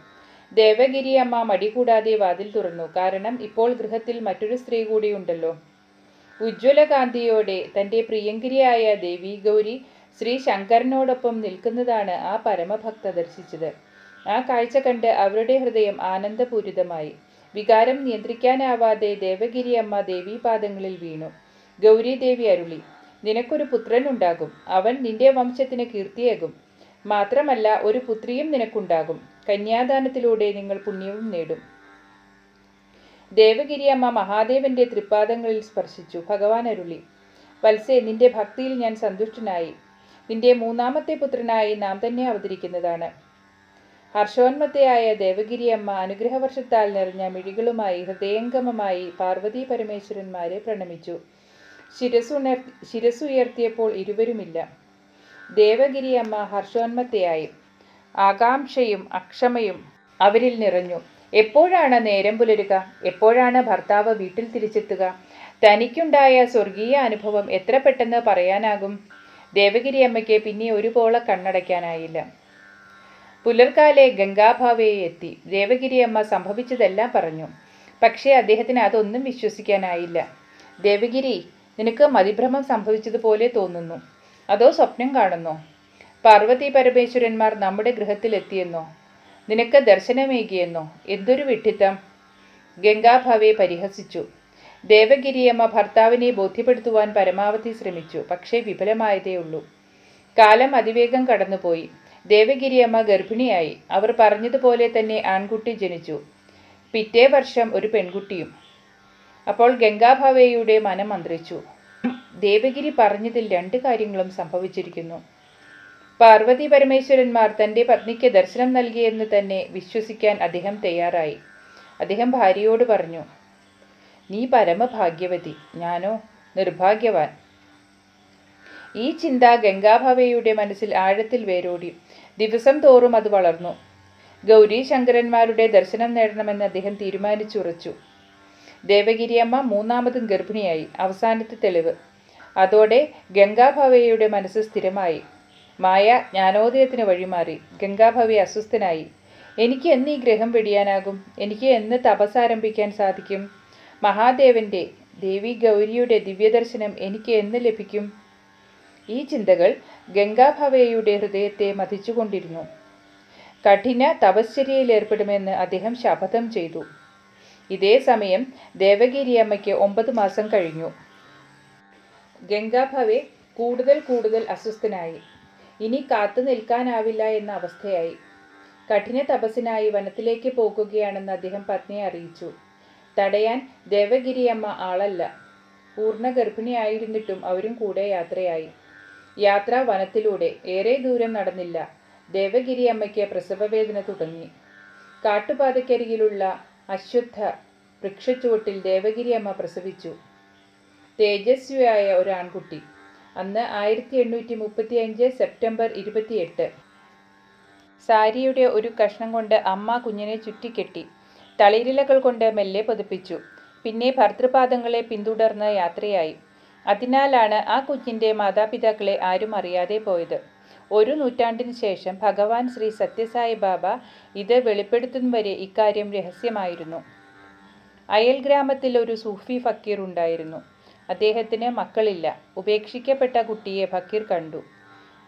ദേവഗിരി അമ്മ മടി കൂടാതെ വാതിൽ തുറന്നു. കാരണം ഇപ്പോൾ ഗൃഹത്തിൽ മറ്റൊരു സ്ത്രീ കൂടിയുണ്ടല്ലോ. ഉജ്ജ്വലകാന്തിയോടെ തൻ്റെ പ്രിയങ്കരിയായ ദേവി ഗൗരി ശ്രീ ശങ്കരനോടൊപ്പം നിൽക്കുന്നതാണ് ആ പരമഭക്ത ദർശിച്ചത്. ആ കാഴ്ച കണ്ട് അവരുടെ ഹൃദയം ആനന്ദപൂരിതമായി. വികാരം നിയന്ത്രിക്കാനാവാതെ ദേവഗിരി അമ്മ ദേവീപാദങ്ങളിൽ വീണു. ഗൗരി ദേവി അരുളി, നിനക്കൊരു പുത്രനുണ്ടാകും. അവൻ നിന്റെ വംശത്തിന് കീർത്തിയേകും. മാത്രമല്ല ഒരു പുത്രിയും നിനക്കുണ്ടാകും. കന്യാദാനത്തിലൂടെ നിങ്ങൾ പുണ്യവും നേടും. ദേവഗിരിയമ്മ മഹാദേവന്റെ തൃപ്പാദങ്ങളിൽ സ്പർശിച്ചു. ഭഗവാൻ അരുളി, വത്സേ, നിന്റെ ഭക്തിയിൽ ഞാൻ സന്തുഷ്ടനായി. നിന്റെ മൂന്നാമത്തെ പുത്രനായി നാം തന്നെ അവതരിക്കുന്നതാണ്. ഹർഷോന്മത്തയായ ദേവഗിരിയമ്മ അനുഗ്രഹവർഷത്താൽ നിറഞ്ഞ മിഴികളുമായി ഹൃദയംഗമമായി പാർവതി പരമേശ്വരന്മാരെ പ്രണമിച്ചു. ശിരസുയർത്തിയപ്പോൾ ഇരുവരുമില്ല. ദേവഗിരിയമ്മ ഹർഷോന്മത്തയായി. ആകാംക്ഷയും അക്ഷമയും അവരിൽ നിറഞ്ഞു. എപ്പോഴാണ് നേരം പുലരുക? എപ്പോഴാണ് ഭർത്താവ് വീട്ടിൽ തിരിച്ചെത്തുക? തനിക്കുണ്ടായ സ്വർഗീയ അനുഭവം എത്ര പെട്ടെന്ന് പറയാനാകും? ദേവഗിരിയമ്മയ്ക്ക് പിന്നെ ഒരുപോള കണ്ണടയ്ക്കാനായില്ല. പുലർക്കാലെ ഗംഗാഭാവയെ എത്തി. ദേവഗിരിയമ്മ സംഭവിച്ചതെല്ലാം പറഞ്ഞു. പക്ഷേ അദ്ദേഹത്തിന് അതൊന്നും വിശ്വസിക്കാനായില്ല. ദേവഗിരി, നിനക്ക് മതിഭ്രമം സംഭവിച്ചതുപോലെ തോന്നുന്നു. അതോ സ്വപ്നം കാണുന്നോ? പാർവതി പരമേശ്വരന്മാർ നമ്മുടെ ഗൃഹത്തിലെത്തിയെന്നോ? നിനക്ക് ദർശനമേകിയെന്നോ? എന്തൊരു വിഡ്ഢിത്തം! ഗംഗാഭാവയെ പരിഹസിച്ചു. ദേവഗിരിയമ്മ ഭർത്താവിനെ ബോധ്യപ്പെടുത്തുവാൻ പരമാവധി ശ്രമിച്ചു. പക്ഷേ വിഫലമായതേയുള്ളൂ. കാലം അതിവേഗം കടന്നുപോയി. ദേവഗിരിയമ്മ ഗർഭിണിയായി. അവർ പറഞ്ഞതുപോലെ തന്നെ ആൺകുട്ടി ജനിച്ചു. പിറ്റേ വർഷം ഒരു പെൺകുട്ടിയും. അപ്പോൾ ഗംഗാഭാവയുടെ മനം മന്ത്രിച്ചു. ദേവഗിരി പറഞ്ഞതിൽ 2 കാര്യങ്ങളും സംഭവിച്ചിരിക്കുന്നു. പാർവതി പരമേശ്വരന്മാർ തൻ്റെ പത്നിക്ക് ദർശനം നൽകിയെന്ന് തന്നെ വിശ്വസിക്കാൻ അദ്ദേഹം തയ്യാറായി. അദ്ദേഹം ഭാര്യയോട് പറഞ്ഞു, നീ പരമഭാഗ്യവതി, ഞാനോ നിർഭാഗ്യവാൻ. ഈ ചിന്ത ഗംഗാഭാവയുടെ മനസ്സിൽ ആഴത്തിൽ വേരോടി. ദിവസം തോറും അത് വളർന്നു. ഗൗരി ശങ്കരന്മാരുടെ ദർശനം നേടണമെന്ന് അദ്ദേഹം തീരുമാനിച്ചുറച്ചു. ദേവഗിരിയമ്മ 3ാമതും ഗർഭിണിയായി. അവസാനത്തെ തെളിവ്. അതോടെ ഗംഗാഭാവയുടെ മനസ്സ് സ്ഥിരമായി. മായ ജ്ഞാനോദയത്തിന് വഴിമാറി. ഗംഗാഭാവി അസ്വസ്ഥനായി. എനിക്ക് എന്ന് ഈ ഗ്രഹം വെടിയാനാകും? എനിക്ക് എന്ന് തപസ് ആരംഭിക്കാൻ സാധിക്കും? മഹാദേവന്റെ, ദേവി ഗൗരിയുടെ ദിവ്യദർശനം എനിക്ക് എന്ന് ലഭിക്കും? ഈ ചിന്തകൾ ഗംഗാഭാവയുടെ ഹൃദയത്തെ മഥിച്ചുകൊണ്ടിരുന്നു. കഠിന തപശ്ചര്യയിലേർപ്പെടുമെന്ന് അദ്ദേഹം ശപഥം ചെയ്തു. ഇതേ സമയം ദേവഗിരിയമ്മയ്ക്ക് 9 മാസം കഴിഞ്ഞു. ഗംഗാഭാവെ കൂടുതൽ അസ്വസ്ഥനായി. ഇനി കാത്തു നിൽക്കാനാവില്ല എന്ന അവസ്ഥയായി. കഠിന തപസ്സിനായി വനത്തിലേക്ക് പോകുകയാണെന്ന് അദ്ദേഹം പത്നിയെ അറിയിച്ചു. തടയാൻ ദേവഗിരിയമ്മ ആളല്ല. പൂർണ്ണ ഗർഭിണിയായിരുന്നിട്ടും അവരും കൂടെ യാത്രയായി. യാത്ര വനത്തിലൂടെ. ഏറെ ദൂരം നടന്നില്ല. ദേവഗിരിയമ്മയ്ക്ക് പ്രസവവേദന തുടങ്ങി. കാട്ടുപാതയ്ക്കരികിലുള്ള അശ്വത്ഥ വൃക്ഷച്ചുവട്ടിൽ ദേവഗിരിയമ്മ പ്രസവിച്ചു. തേജസ്വിയായ ഒരു ആൺകുട്ടി. അന്ന് 1835 സെപ്റ്റംബർ 28. സാരിയുടെ ഒരു കഷ്ണം കൊണ്ട് അമ്മ കുഞ്ഞിനെ ചുറ്റിക്കെട്ടി തളിരിലകൾ കൊണ്ട് മെല്ലെ പൊതിപ്പിച്ചു. പിന്നെ ഭർതൃപാദങ്ങളെ പിന്തുടർന്ന് യാത്രയായി. അതിനാലാണ് ആ കുഞ്ഞിൻ്റെ മാതാപിതാക്കളെ ആരും അറിയാതെ പോയത്. ഒരു നൂറ്റാണ്ടിന് ശേഷം ഭഗവാൻ ശ്രീ സത്യസായി ബാബ ഇത് വെളിപ്പെടുത്തും വരെ ഇക്കാര്യം രഹസ്യമായിരുന്നു. അയൽ ഗ്രാമത്തിൽ ഒരു സൂഫി ഫക്കീർ ഉണ്ടായിരുന്നു. അദ്ദേഹത്തിന് മക്കളില്ല. ഉപേക്ഷിക്കപ്പെട്ട കുട്ടിയെ ഫക്കീർ കണ്ടു.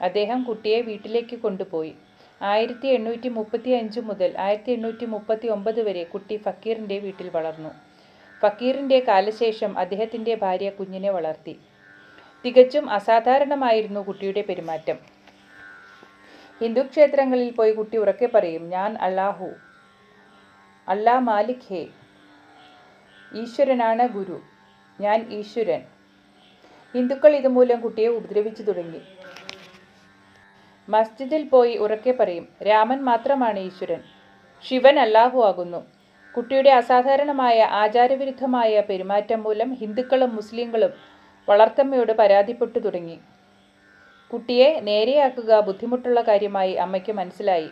അദ്ദേഹം കുട്ടിയെ വീട്ടിലേക്ക് കൊണ്ടുപോയി. 1835 മുതൽ 1839 വരെ കുട്ടി ഫക്കീറിൻ്റെ വീട്ടിൽ വളർന്നു. ഫക്കീറിൻ്റെ കാലശേഷം അദ്ദേഹത്തിൻ്റെ ഭാര്യ കുഞ്ഞിനെ വളർത്തി. തികച്ചും അസാധാരണമായിരുന്നു കുട്ടിയുടെ പെരുമാറ്റം. ഹിന്ദു ക്ഷേത്രങ്ങളിൽ പോയി കുട്ടി ഉറക്കെ പറയും, ഞാൻ അല്ലാഹു, അല്ലാ മാലിക് ഹേ, ഈശ്വരനാണ് ഗുരു, ഞാൻ ഈശ്വരൻ. ഹിന്ദുക്കൾ ഇതുമൂലം കുട്ടിയെ ഉപദ്രവിച്ചു തുടങ്ങി. മസ്ജിദിൽ പോയി ഉറക്കെ പറയും, രാമൻ മാത്രമാണ് ഈശ്വരൻ, ശിവൻ അല്ലാഹു ആകുന്നു. കുട്ടിയുടെ അസാധാരണമായ ആചാരവിരുദ്ധമായ പെരുമാറ്റം മൂലം ഹിന്ദുക്കളും മുസ്ലിങ്ങളും വളർത്തമ്മയോട് പരാതിപ്പെട്ടു തുടങ്ങി. കുട്ടിയെ നേരെയാക്കുക ബുദ്ധിമുട്ടുള്ള കാര്യമായി അമ്മയ്ക്ക് മനസ്സിലായി.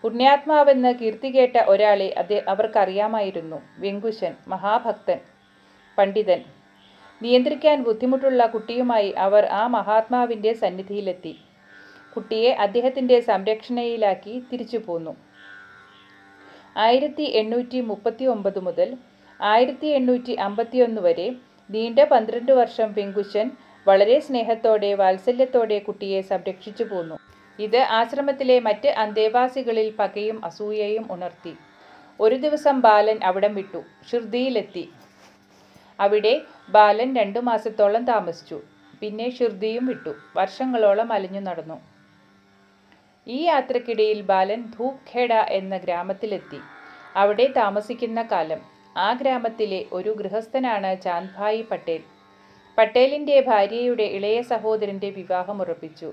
പുണ്യാത്മാവെന്ന് കീർത്തി കേട്ട ഒരാളെ അവർക്കറിയാമായിരുന്നു. വെങ്കുശൻ, മഹാഭക്തൻ, പണ്ഡിതൻ. നിയന്ത്രിക്കാൻ ബുദ്ധിമുട്ടുള്ള കുട്ടിയുമായി അവർ ആ മഹാത്മാവിൻ്റെ സന്നിധിയിലെത്തി. കുട്ടിയെ അദ്ദേഹത്തിൻ്റെ സംരക്ഷണയിലാക്കി തിരിച്ചു പോന്നു. 1839 മുതൽ 1851 വരെ നീണ്ട 12 വർഷം വെങ്കുശൻ വളരെ സ്നേഹത്തോടെ വാത്സല്യത്തോടെ കുട്ടിയെ സംരക്ഷിച്ചു പോന്നു. ഇത് ആശ്രമത്തിലെ മറ്റ് അന്തേവാസികളിൽ പകയും അസൂയയും ഉണർത്തി. ഒരു ദിവസം ബാലൻ അവിടം വിട്ടു ഷിർദിയിലെത്തി. അവിടെ ബാലൻ 2 മാസത്തോളം താമസിച്ചു. പിന്നെ ഷിർദിയും വിട്ടു വർഷങ്ങളോളം അലഞ്ഞു നടന്നു. ഈ യാത്രക്കിടയിൽ ബാലൻ ധൂപ്ഖേഡ എന്ന ഗ്രാമത്തിലെത്തി. അവിടെ താമസിക്കുന്ന കാലം ആ ഗ്രാമത്തിലെ ഒരു ഗൃഹസ്ഥനാണ് ചാന്ദ്ഭായി പട്ടേൽ. പട്ടേലിൻ്റെ ഭാര്യയുടെ ഇളയ സഹോദരൻ്റെ വിവാഹം ഉറപ്പിച്ചു.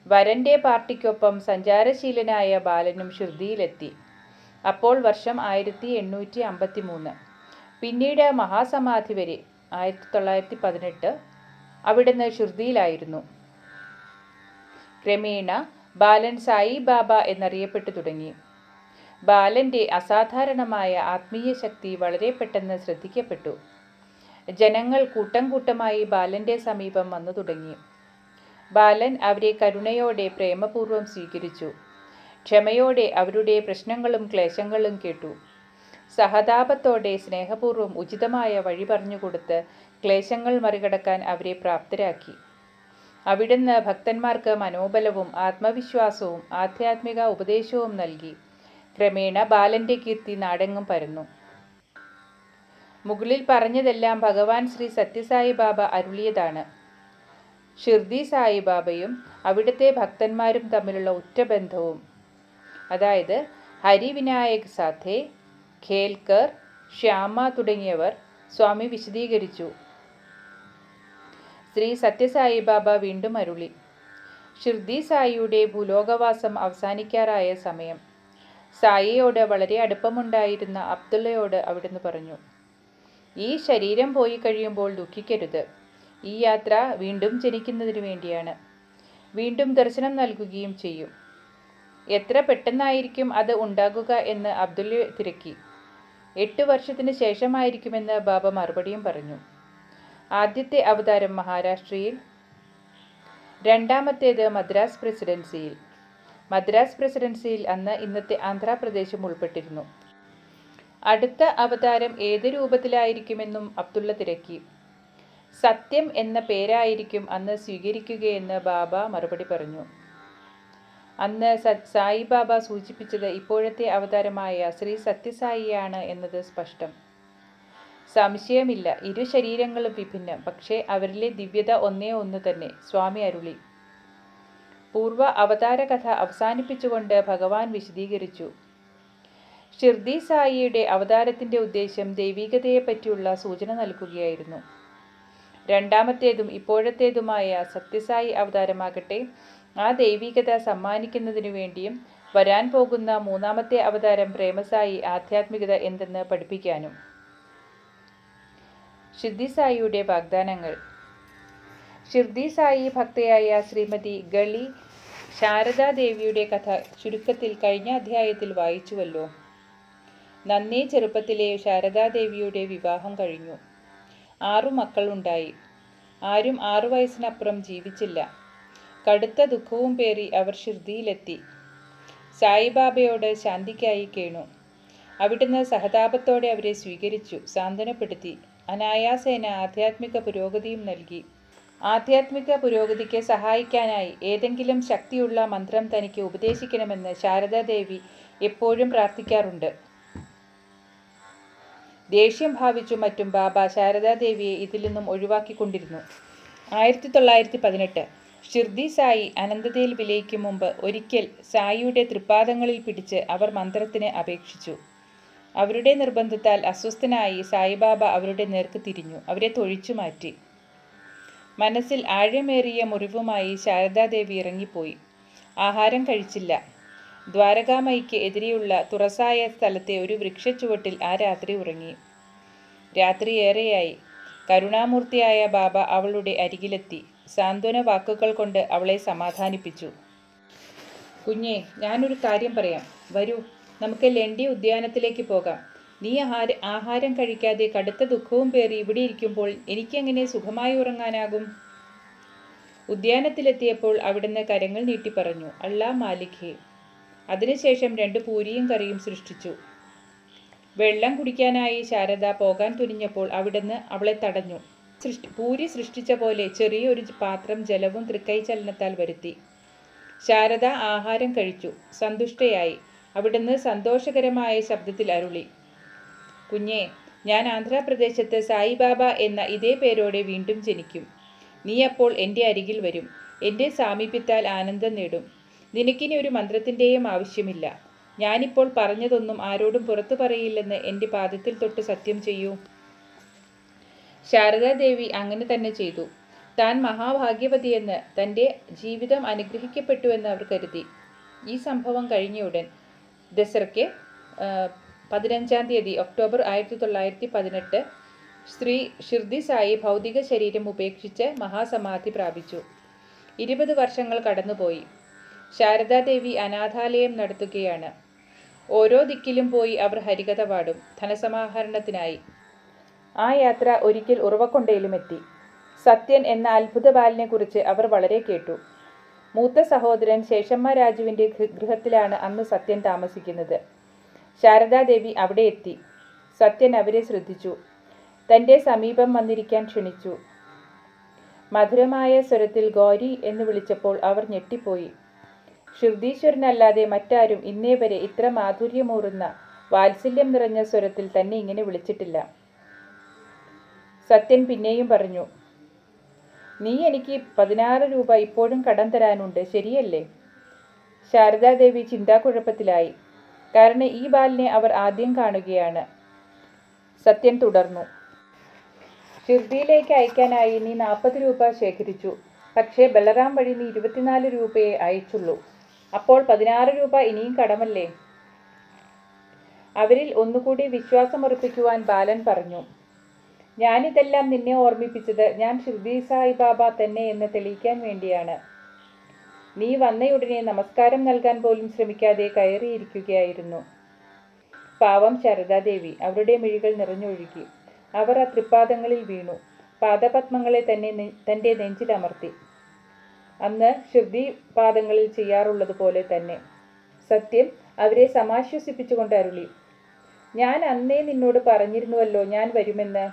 വരൻ്റെ പാർട്ടിക്കൊപ്പം സഞ്ചാരശീലനായ ബാലനും ഷിർദിയിലെത്തി. അപ്പോൾ വർഷം 1853. പിന്നീട് മഹാസമാധി വരെ 1918 അവിടുന്ന് ഷിർദിയിലായിരുന്നു. ക്രമേണ ബാലൻ സായി ബാബ എന്നറിയപ്പെട്ടു തുടങ്ങി. ബാലൻ്റെ അസാധാരണമായ ആത്മീയ ശക്തി വളരെ പെട്ടെന്ന് ശ്രദ്ധിക്കപ്പെട്ടു. ജനങ്ങൾ കൂട്ടം കൂട്ടമായി ബാലൻ്റെ സമീപം വന്നു തുടങ്ങി. ബാലൻ അവരെ കരുണയോടെ പ്രേമപൂർവ്വം സ്വീകരിച്ചു. ക്ഷമയോടെ അവരുടെ പ്രശ്നങ്ങളും ക്ലേശങ്ങളും കേട്ടു. സഹതാപത്തോടെ സ്നേഹപൂർവ്വം ഉചിതമായ വഴി പറഞ്ഞുകൊടുത്ത് ക്ലേശങ്ങൾ മറികടക്കാൻ അവരെ പ്രാപ്തരാക്കി. അവിടുന്ന് ഭക്തന്മാർക്ക് മനോബലവും ആത്മവിശ്വാസവും ആധ്യാത്മിക ഉപദേശവും നൽകി. ക്രമേണ ബാലൻ്റെ കീർത്തി നാടെങ്ങും പരന്നു. മുകളിൽ പറഞ്ഞതെല്ലാം ഭഗവാൻ ശ്രീ സത്യസായി ബാബ അരുളിയതാണ്. ഷിർദി സായിബാബയും അവിടുത്തെ ഭക്തന്മാരും തമ്മിലുള്ള ഉറ്റബന്ധവും, അതായത് ഹരിവിനായക് സാഥെ, ഖേൽക്കർ, ശ്യാമ തുടങ്ങിയവർ സ്വാമി വിശദീകരിച്ചു. ശ്രീ സത്യസായി ബാബ വീണ്ടും അരുളി. ഷിർദി സായിയുടെ ഭൂലോകവാസം അവസാനിക്കാറായ സമയം സായിയോട് വളരെ അടുപ്പമുണ്ടായിരുന്ന അബ്ദുള്ളയോട് അവിടുന്ന് പറഞ്ഞു, ഈ ശരീരം പോയി കഴിയുമ്പോൾ ദുഃഖിക്കരുത്. ഈ യാത്ര വീണ്ടും ജനിക്കുന്നതിനു വേണ്ടിയാണ്. വീണ്ടും ദർശനം നൽകുകയും ചെയ്യും. എത്ര പെട്ടെന്നായിരിക്കും അത് ഉണ്ടാകുക എന്ന് അബ്ദുള്ള തിരക്കി. 8 വർഷത്തിന് ശേഷമായിരിക്കുമെന്ന് ബാബ മറുപടിയും പറഞ്ഞു. ആദ്യത്തെ അവതാരം മഹാരാഷ്ട്രയിൽ, രണ്ടാമത്തേത് മദ്രാസ് പ്രസിഡൻസിയിൽ. മദ്രാസ് പ്രസിഡൻസിയിൽ അന്ന് ഇന്നത്തെ ആന്ധ്രാപ്രദേശും ഉൾപ്പെട്ടിരുന്നു. അടുത്ത അവതാരം ഏത് രൂപത്തിലായിരിക്കുമെന്നും അബ്ദുള്ള തിരക്കി. സത്യം എന്ന പേരായിരിക്കും അന്ന് സ്വീകരിക്കുകയെന്ന് ബാബ മറുപടി പറഞ്ഞു. അന്ന് സായിബാബ സൂചിപ്പിച്ചത് ഇപ്പോഴത്തെ അവതാരമായ ശ്രീ സത്യസായിയാണ് എന്നത് സ്പഷ്ടം. സംശയമില്ല, ഇരു ശരീരങ്ങളും വിഭിന്നം, പക്ഷേ അവരിലെ ദിവ്യത ഒന്നേ ഒന്ന് തന്നെ, സ്വാമി അരുളി. പൂർവ്വ അവതാര കഥ അവസാനിപ്പിച്ചുകൊണ്ട് ഭഗവാൻ വിശദീകരിച്ചു. ഷിർദി സായിയുടെ അവതാരത്തിൻ്റെ ഉദ്ദേശം ദൈവികതയെപ്പറ്റിയുള്ള സൂചന നൽകുകയായിരുന്നു. രണ്ടാമത്തേതും ഇപ്പോഴത്തേതുമായ സത്യസായി അവതാരമാകട്ടെ ആ ദൈവികത സമ്മാനിക്കുന്നതിനു വേണ്ടിയും വരാൻ പോകുന്ന മൂന്നാമത്തെ അവതാരം പ്രേമസായി ആധ്യാത്മികത എന്തെന്ന് പഠിപ്പിക്കാനും. ഷിർദി സായിയുടെ വാഗ്ദാനങ്ങൾ. ഷിർദി സായി ഭക്തയായ ശ്രീമതി ഗളി ശാരദാദേവിയുടെ കഥ ചുരുക്കത്തിൽ കഴിഞ്ഞ അധ്യായത്തിൽ വായിച്ചുവല്ലോ. നന്നേ ചെറുപ്പത്തിലെ ശാരദാദേവിയുടെ വിവാഹം കഴിഞ്ഞു. 6 മക്കളുണ്ടായി. ആരും 6 വയസ്സിനപ്പുറം ജീവിച്ചില്ല. കടുത്ത ദുഃഖവും പേറി അവർ ഷിർദിയിലെത്തി. സായിബാബയോട് ശാന്തിക്കായി കേണു. അവിടുന്ന് സഹതാപത്തോടെ അവരെ സ്വീകരിച്ചു, സാന്ത്വനപ്പെടുത്തി. അനായാസേന ആധ്യാത്മിക പുരോഗതിയും നൽകി. ആധ്യാത്മിക പുരോഗതിക്ക് സഹായിക്കാനായി ഏതെങ്കിലും ശക്തിയുള്ള മന്ത്രം തനിക്ക് ഉപദേശിക്കണമെന്ന് ശാരദാദേവി എപ്പോഴും പ്രാർത്ഥിക്കാറുണ്ട്. ദേഷ്യം ഭാവിച്ചും മറ്റും ബാബ ശാരദാദേവിയെ ഇതിൽ നിന്നും ഒഴിവാക്കിക്കൊണ്ടിരുന്നു. 1918 ഷിർദി സായി അനന്തതയിൽ വിലയിക്കും മുമ്പ് ഒരിക്കൽ സായിയുടെ തൃപ്പാദങ്ങളിൽ പിടിച്ച് അവർ മന്ത്രത്തിന് അപേക്ഷിച്ചു. അവരുടെ നിർബന്ധത്താൽ അസ്വസ്ഥനായി സായിബാബ അവരുടെ നേർക്ക് തിരിഞ്ഞു, അവരെ തൊഴിച്ചു മാറ്റി. മനസ്സിൽ ആഴമേറിയ മുറിവുമായി ശാരദാദേവി ഇറങ്ങിപ്പോയി. ആഹാരം കഴിച്ചില്ല. ദ്വാരകാമയിക്ക് എതിരെയുള്ള തുറസായ സ്ഥലത്തെ ഒരു വൃക്ഷച്ചുവട്ടിൽ ആ രാത്രി ഉറങ്ങി. രാത്രി ഏറെയായി. കരുണാമൂർത്തിയായ ബാബ അവളുടെ അരികിലെത്തി. സാന്ത്വന വാക്കുകൾ കൊണ്ട് അവളെ സമാധാനിപ്പിച്ചു. കുഞ്ഞേ, ഞാനൊരു കാര്യം പറയാം. വരൂ, നമുക്ക് ലണ്ടി ഉദ്യാനത്തിലേക്ക് പോകാം. നീ ആഹാരം കഴിക്കാതെ കടുത്ത ദുഃഖവും പേറി ഇവിടെ ഇരിക്കുമ്പോൾ എനിക്കെങ്ങനെ സുഖമായി ഉറങ്ങാനാകും? ഉദ്യാനത്തിലെത്തിയപ്പോൾ അവിടുന്ന് കരങ്ങൾ നീട്ടി പറഞ്ഞു, അല്ലാ മാലിക് ഹേ. അതിനുശേഷം 2 പൂരിയും കറിയും സൃഷ്ടിച്ചു. വെള്ളം കുടിക്കാനായി ശാരദ പോകാൻ തുനിഞ്ഞപ്പോൾ അവിടുന്ന് അവളെ തടഞ്ഞു. പൂരി സൃഷ്ടിച്ച പോലെ ചെറിയൊരു പാത്രം ജലവും തൃക്കൈ ചലനത്താൽ വരുത്തി. ശാരദ ആഹാരം കഴിച്ചു, സന്തുഷ്ടയായി. അവിടുന്ന് സന്തോഷകരമായ ശബ്ദത്തിൽ അരുളി, കുഞ്ഞേ, ഞാൻ ആന്ധ്രാപ്രദേശത്ത് സായിബാബ എന്ന ഇതേ പേരോടെ വീണ്ടും ജനിക്കും. നീ അപ്പോൾ എൻ്റെ അരികിൽ വരും. എൻ്റെ സാമീപ്യത്താൽ ആനന്ദം നേടും. നിനക്കിനി ഒരു മന്ത്രത്തിൻ്റെയും ആവശ്യമില്ല. ഞാനിപ്പോൾ പറഞ്ഞതൊന്നും ആരോടും പുറത്തു പറയില്ലെന്ന് എൻ്റെ പാദത്തിൽ തൊട്ട് സത്യം ചെയ്യൂ. ശാരദാദേവി അങ്ങനെ തന്നെ ചെയ്തു. താൻ മഹാഭാഗ്യവതിയെന്ന്, തൻ്റെ ജീവിതം അനുഗ്രഹിക്കപ്പെട്ടുവെന്ന് അവർ കരുതി. ഈ സംഭവം കഴിഞ്ഞയുടൻ ദസറയ്ക്ക് 15-ാം തീയതി ഒക്ടോബർ 1918 ശ്രീ ഷിർദി സായി ഭൗതിക ശരീരം ഉപേക്ഷിച്ച് മഹാസമാധി പ്രാപിച്ചു. 20 വർഷങ്ങൾ കടന്നുപോയി. ശാരദാദേവി അനാഥാലയം നടത്തുകയാണ്. ഓരോ ദിക്കിലും പോയി അവർ ഹരികഥ പാടും, ധനസമാഹരണത്തിനായി. ആ യാത്ര ഒരിക്കൽ ഉറവക്കൊണ്ടയിലുമെത്തി. സത്യൻ എന്ന അത്ഭുത ബാലനെക്കുറിച്ച് അവർ വളരെ കേട്ടു. മൂത്ത സഹോദരൻ ശേഷമ്മ രാജുവിൻ്റെ ഗൃഹത്തിലാണ് അന്ന് സത്യൻ താമസിക്കുന്നത്. ശാരദാദേവി അവിടെ എത്തി. സത്യൻ അവരെ ശ്രദ്ധിച്ചു. തൻ്റെ സമീപം വന്നിരിക്കാൻ ക്ഷണിച്ചു. മധുരമായ സ്വരത്തിൽ ഗൗരി എന്ന് വിളിച്ചപ്പോൾ അവർ ഞെട്ടിപ്പോയി. ഷിർദീശ്വരനല്ലാതെ മറ്റാരും ഇന്നേ വരെ ഇത്ര മാധുര്യമൂറുന്ന വാത്സല്യം നിറഞ്ഞ സ്വരത്തിൽ തന്നെ ഇങ്ങനെ വിളിച്ചിട്ടില്ല. സത്യൻ പിന്നെയും പറഞ്ഞു, നീ എനിക്ക് 16 രൂപ ഇപ്പോഴും കടം തരാനുണ്ട്, ശരിയല്ലേ? ശാരദാദേവി ചിന്താക്കുഴപ്പത്തിലായി. കാരണം ഈ ബാലിനെ അവർ ആദ്യം കാണുകയാണ്. സത്യൻ തുടർന്നു, ഷിർദിയിലേക്ക് അയക്കാനായി നീ 40 രൂപ ശേഖരിച്ചു. പക്ഷേ ബലറാം വഴി നീ 24 രൂപയെ അയച്ചുള്ളൂ. അപ്പോൾ 16 രൂപ ഇനിയും കടമല്ലേ? അവരിൽ ഒന്നുകൂടി വിശ്വാസമുറപ്പിക്കുവാൻ ബാലൻ പറഞ്ഞു, ഞാനിതെല്ലാം നിന്നെ ഓർമ്മിപ്പിച്ചത് ഞാൻ ഷിർദി സായിബാബ തന്നെ എന്ന് തെളിയിക്കാൻ വേണ്ടിയാണ്. നീ വന്നയുടനെ നമസ്കാരം നൽകാൻ പോലും ശ്രമിക്കാതെ കയറിയിരിക്കുകയായിരുന്നു. പാവം ശാരദാദേവി. അവരുടെ മിഴികൾ നിറഞ്ഞൊഴുകി. അവർ ആ തൃപ്പാദങ്ങളിൽ വീണു. പാദപത്മങ്ങളെ തൻ്റെ നെഞ്ചിലമർത്തി. അന്ന് ഷിർദി പാദങ്ങളിൽ ചെയ്യാറുള്ളതുപോലെ തന്നെ. സത്യം അവരെ സമാശ്വസിപ്പിച്ചുകൊണ്ട് അരുളി, ഞാൻ അന്നേ നിന്നോട് പറഞ്ഞിരുന്നുവല്ലോ ഞാൻ വരുമെന്ന്.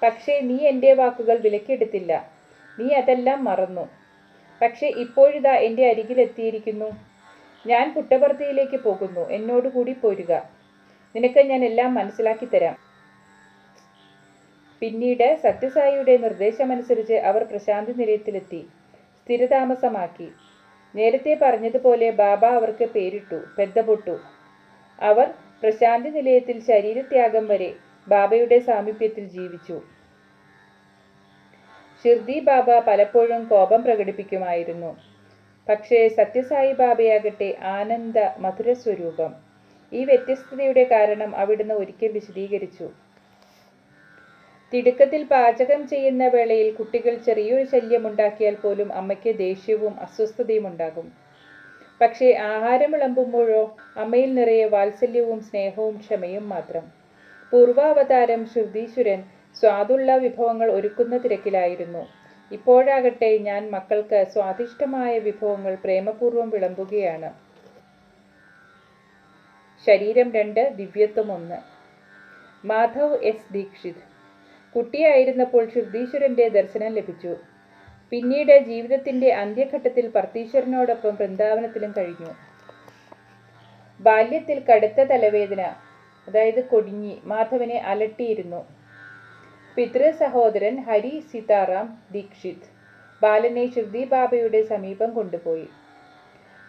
പക്ഷേ നീ എൻ്റെ വാക്കുകൾ വിലക്കെടുത്തില്ല. നീ അതെല്ലാം മറന്നു. പക്ഷേ ഇപ്പോഴിതാ എൻ്റെ അരികിലെത്തിയിരിക്കുന്നു. ഞാൻ പുട്ടപർത്തിയിലേക്ക് പോകുന്നു. എന്നോടുകൂടി പോരുക. നിനക്ക് ഞാൻ എല്ലാം മനസ്സിലാക്കി തരാം. പിന്നീട് സത്യസായിയുടെ നിർദ്ദേശമനുസരിച്ച് അവർ പ്രശാന്തി നിലയത്തിലെത്തി. സ്ഥിരതാമസമാക്കി. നേരത്തെ പറഞ്ഞതുപോലെ ബാബ അവർക്ക് പേരിട്ടു, പെദ്ദപൊട്ടു. അവർ പ്രശാന്തി നിലയത്തിൽ ശരീരത്യാഗം വരെ ബാബയുടെ സാമീപ്യത്തിൽ ജീവിച്ചു. ഷിർദി ബാബ പലപ്പോഴും കോപം പ്രകടിപ്പിക്കുമായിരുന്നു. പക്ഷേ സത്യസായി ബാബയാകട്ടെ ആനന്ദ മധുര സ്വരൂപം. ഈ വ്യത്യസ്തതയുടെ കാരണം അവിടുന്ന് ഒരിക്കൽ വിശദീകരിച്ചു. തിടുക്കത്തിൽ പാചകം ചെയ്യുന്ന വേളയിൽ കുട്ടികൾ ചെറിയൊരു ശല്യമുണ്ടാക്കിയാൽ പോലും അമ്മയ്ക്ക് ദേഷ്യവും അസ്വസ്ഥതയും ഉണ്ടാകും. പക്ഷേ ആഹാരം വിളമ്പുമ്പോഴോ അമ്മയിൽ നിറയെ വാത്സല്യവും സ്നേഹവും ക്ഷമയും മാത്രം. പൂർവാവതാരം ശ്രുതീശ്വരൻ സ്വാദുള്ള വിഭവങ്ങൾ ഒരുക്കുന്ന തിരക്കിലായിരുന്നു. ഇപ്പോഴാകട്ടെ ഞാൻ മക്കൾക്ക് സ്വാദിഷ്ടമായ വിഭവങ്ങൾ പ്രേമപൂർവ്വം വിളമ്പുകയാണ്. ശരീരം 2, ദിവ്യത്വം 1. മാധവ് എസ് ദീക്ഷിത്. കുട്ടിയായിരുന്നപ്പോൾ ശ്രുതീശ്വരന്റെ ദർശനം ലഭിച്ചു. പിന്നീട് ജീവിതത്തിന്റെ അന്ത്യഘട്ടത്തിൽ പർത്തീശ്വരനോടൊപ്പം വൃന്ദാവനത്തിലും കഴിഞ്ഞു. ബാല്യത്തിൽ കടുത്ത തലവേദന, അതായത് കൊടിഞ്ഞി, മാധവനെ അലട്ടിയിരുന്നു. പിതൃ സഹോദരൻ ഹരി സീതാറാം ദീക്ഷിത് ബാലനെ ഷിർദി ബാബയുടെ സമീപം കൊണ്ടുപോയി.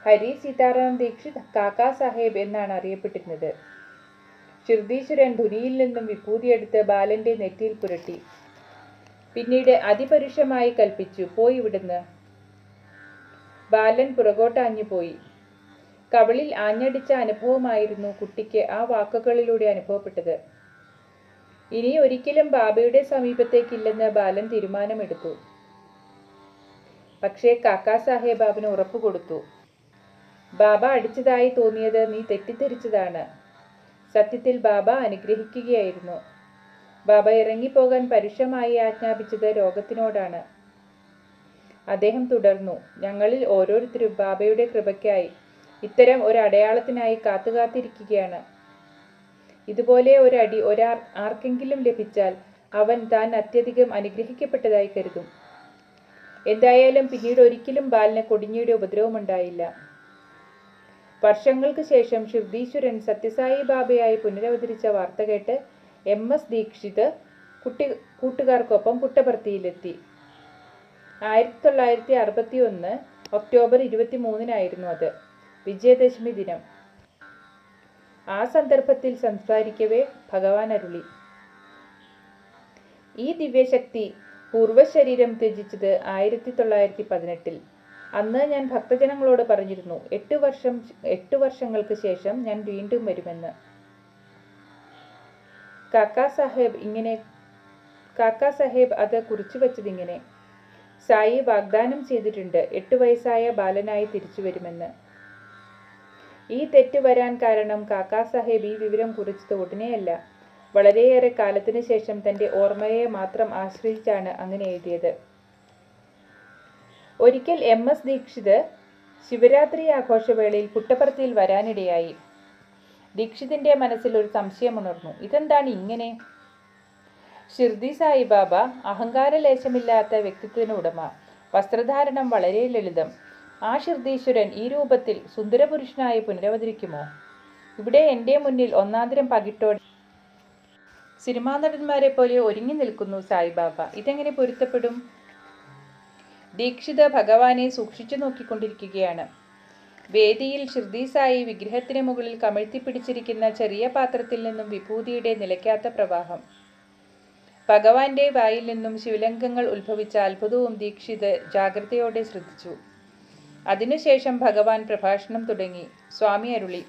ഹരി സീതാറാം ദീക്ഷിത് കാക്കാ സാഹേബ് എന്നാണ് അറിയപ്പെട്ടിരുന്നത്. ഷിർദീശ്വരൻ ധുനിയിൽ നിന്നും വിഭൂതിയെടുത്ത് ബാലന്റെ നെറ്റിയിൽ പുരട്ടി. പിന്നീട് അതിപരുഷമായി കൽപ്പിച്ചു, പോയി ഇവിടുന്ന്. ബാലൻ പുറകോട്ടാഞ്ഞുപോയി. കവിളിൽ ആഞ്ഞടിച്ച അനുഭവമായിരുന്നു കുട്ടിക്ക് ആ വാക്കുകളിലൂടെ അനുഭവപ്പെട്ടത്. ഇനി ഒരിക്കലും ബാബയുടെ സമീപത്തേക്കില്ലെന്ന് ബാലൻ തീരുമാനമെടുത്തു. പക്ഷേ കാക്കാ സാഹേബ് അവന് ഉറപ്പു കൊടുത്തു. ബാബ അടിച്ചതായി തോന്നിയത് നീ തെറ്റിദ്ധരിച്ചതാണ്. സത്യത്തിൽ ബാബ അനുഗ്രഹിക്കുകയായിരുന്നു. ബാബ ഇറങ്ങിപ്പോകാൻ പരുഷമായി ആജ്ഞാപിച്ചത് രോഗത്തിനോടാണ്. അദ്ദേഹം തുടർന്നു, ഞങ്ങളിൽ ഓരോരുത്തരും ബാബയുടെ കൃപയ്ക്കായി, ഇത്തരം ഒരു അടയാളത്തിനായി കാത്തുകാത്തിരിക്കുകയാണ്. ഇതുപോലെ ഒരടി ആർക്കെങ്കിലും ലഭിച്ചാൽ അവൻ താൻ അത്യധികം അനുഗ്രഹിക്കപ്പെട്ടതായി കരുതും. എന്തായാലും പിന്നീട് ഒരിക്കലും ബാലന് കൊടിഞ്ഞിയുടെ ഉപദ്രവമുണ്ടായില്ല. വർഷങ്ങൾക്ക് ശേഷം ഷിർദീശ്വരൻ സത്യസായി ബാബയായി പുനരവതരിച്ച വാർത്ത കേട്ട് MS ദീക്ഷിത് കൂട്ടുകാർക്കൊപ്പം പുട്ടപർത്തിയിലെത്തി. 1961 ഒക്ടോബർ 23 അത്, വിജയദശമി ദിനം. ആ സന്ദർഭത്തിൽ സംസാരിക്കവേ ഭഗവാൻ അരുളി, ഈ ദിവ്യശക്തി പൂർവ്വശരീരം ത്യജിച്ചത് 1918. അന്ന് ഞാൻ ഭക്തജനങ്ങളോട് പറഞ്ഞിരുന്നു, 8 വർഷങ്ങൾക്ക് ശേഷം ഞാൻ വീണ്ടും വരുമെന്ന്. കാക്കാ സാഹേബ് അത് കുറിച്ചു വച്ചതിങ്ങനെ, സായി വാഗ്ദാനം ചെയ്തിട്ടുണ്ട് 8 വയസ്സായ ബാലനായി തിരിച്ചു വരുമെന്ന്. ഈ തെറ്റ് വരാൻ കാരണം കാക്കാ സാഹേബ് ഈ വിവരം കുറിച്ചത് ഉടനെയല്ല, വളരെയേറെ കാലത്തിന് ശേഷം തന്റെ ഓർമ്മയെ മാത്രം ആശ്രയിച്ചാണ് അങ്ങനെ എഴുതിയത്. ഒരിക്കൽ MS ദീക്ഷിത് ശിവരാത്രി ആഘോഷവേളയിൽ പുട്ടപർത്തിയിൽ വരാനിടയായി. ദീക്ഷിതിന്റെ മനസ്സിൽ ഒരു സംശയമുണർന്നു. ഇതെന്താണ് ഇങ്ങനെ? ഷിർദി സായിബാബ അഹങ്കാരലേശമില്ലാത്ത വ്യക്തിത്വത്തിന് ഉടമ, വസ്ത്രധാരണം വളരെ ലളിതം. ആ ഷിർദീശ്വരൻ ഈ രൂപത്തിൽ സുന്ദരപുരുഷനായി പുനരവതരിക്കുമോ? ഇവിടെ എൻ്റെ മുന്നിൽ ഒന്നാന്തരം പകിട്ടോടെ സിനിമാ നടന്മാരെ പോലെ ഒരുങ്ങി നിൽക്കുന്നു സായിബാബ. ഇതെങ്ങനെ പൊരുത്തപ്പെടും? ദീക്ഷിത് ഭഗവാനെ സൂക്ഷിച്ചു നോക്കിക്കൊണ്ടിരിക്കുകയാണ്. വേദിയിൽ ഷിർദി സായി വിഗ്രഹത്തിന് മുകളിൽ കമഴ്ത്തിപ്പിടിച്ചിരിക്കുന്ന ചെറിയ പാത്രത്തിൽ നിന്നും വിഭൂതിയുടെ നിലയ്ക്കാത്ത പ്രവാഹം. ഭഗവാന്റെ വായിൽ നിന്നും ശിവലിംഗങ്ങൾ ഉത്ഭവിച്ച അത്ഭുതവും ദീക്ഷിത് ജാഗ്രതയോടെ ശ്രദ്ധിച്ചു. അതിനുശേഷം ഭഗവാൻ പ്രഭാഷണം തുടങ്ങി. സ്വാമി അരുളി,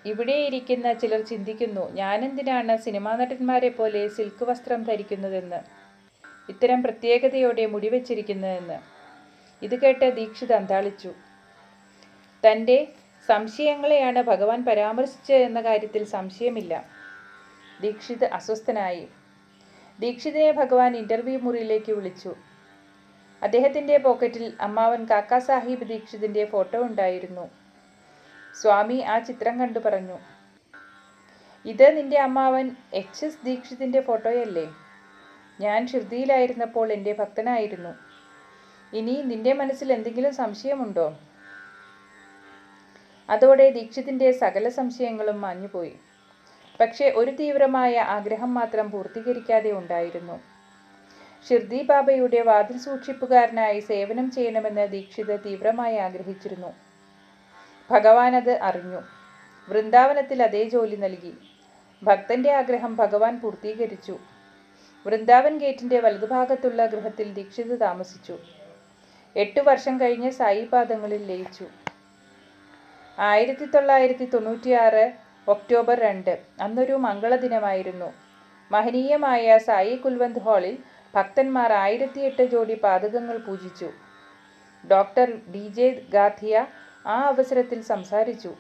ഇവിടെയിരിക്കുന്ന ചിലർ ചിന്തിക്കുന്നു, ഞാനെന്തിനാണ് സിനിമാ നടന്മാരെ പോലെ സിൽക്ക് വസ്ത്രം ധരിക്കുന്നതെന്ന്, ഇത്തരം പ്രത്യേകതയോടെ മുടിവെച്ചിരിക്കുന്നതെന്ന്. ഇത് കേട്ട് ദീക്ഷിത് അന്താളിച്ചു. തൻ്റെ സംശയങ്ങളെയാണ് ഭഗവാൻ പരാമർശിച്ചത് എന്ന കാര്യത്തിൽ സംശയമില്ല. ദീക്ഷിത് അസ്വസ്ഥനായി. ദീക്ഷിതിനെ ഭഗവാൻ ഇന്റർവ്യൂ മുറിയിലേക്ക് വിളിച്ചു. അദ്ദേഹത്തിൻ്റെ പോക്കറ്റിൽ അമ്മാവൻ കാക്കാ സാഹിബ് ദീക്ഷിതിൻ്റെ ഫോട്ടോ ഉണ്ടായിരുന്നു. സ്വാമി ആ ചിത്രം കണ്ടു പറഞ്ഞു, ഇത് നിന്റെ അമ്മാവൻ HS ദീക്ഷിതിൻ്റെ ഫോട്ടോയല്ലേ? ഞാൻ ഷിർദിയിലായിരുന്നപ്പോൾ എൻ്റെ ഭക്തനായിരുന്നു. ഇനി നിന്റെ മനസ്സിൽ എന്തെങ്കിലും സംശയമുണ്ടോ? അതോടെ ദീക്ഷിതിൻ്റെ സകല സംശയങ്ങളും മാഞ്ഞുപോയി. പക്ഷേ ഒരു തീവ്രമായ ആഗ്രഹം മാത്രം പൂർത്തീകരിക്കാതെ ഉണ്ടായിരുന്നു. ഷിർദി ബാബയുടെ വാതിൽ സൂക്ഷിപ്പുകാരനായി സേവനം ചെയ്യണമെന്ന് ദീക്ഷിത് തീവ്രമായി ആഗ്രഹിച്ചിരുന്നു. ഭഗവാൻ അത് അറിഞ്ഞു. വൃന്ദാവനത്തിൽ അതേ ജോലി നൽകി. ഭക്തന്റെ ആഗ്രഹം ഭഗവാൻ പൂർത്തീകരിച്ചു. വൃന്ദാവൻ ഗേറ്റിന്റെ വലതുഭാഗത്തുള്ള ഗൃഹത്തിൽ ദീക്ഷിത് താമസിച്ചു. 8 വർഷം കഴിഞ്ഞ് സായിപാദങ്ങളിൽ ലയിച്ചു. 1996 ഒക്ടോബർ 2 അന്നൊരു മംഗളദിനമായിരുന്നു. മഹനീയമായ സായി കുൽവന്ത് ഹാളിൽ ഭക്തന്മാർ 1008 ജോഡി പാദുകങ്ങൾ പൂജിച്ചു. ഡോക്ടർ DJ ഗാഥിയ ആ അവസരത്തിൽ സംസാരിച്ചു.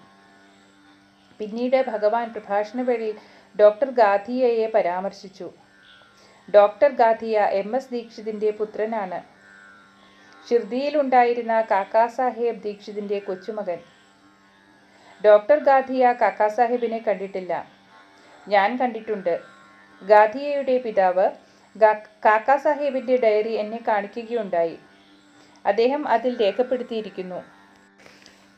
പിന്നീട് ഭഗവാൻ പ്രഭാഷണവേളയിൽ ഡോക്ടർ ഗാഥിയയെ പരാമർശിച്ചു. ഡോക്ടർ ഗാഥിയ MS ദീക്ഷിതിൻ്റെ പുത്രനാണ്. ഷിർദിയിലുണ്ടായിരുന്ന കാക്കാസാഹേബ് ദീക്ഷിതിൻ്റെ കൊച്ചുമകൻ. ഡോക്ടർ ഗാഥിയ കാക്കാസാഹേബിനെ കണ്ടിട്ടില്ല. ഞാൻ കണ്ടിട്ടുണ്ട്. ഗാഥിയയുടെ പിതാവ് കാക്കാസാഹേബിൻ്റെ ഡയറി എന്നെ കാണിക്കുകയുണ്ടായി. അദ്ദേഹം അതിൽ രേഖപ്പെടുത്തിയിരിക്കുന്നു.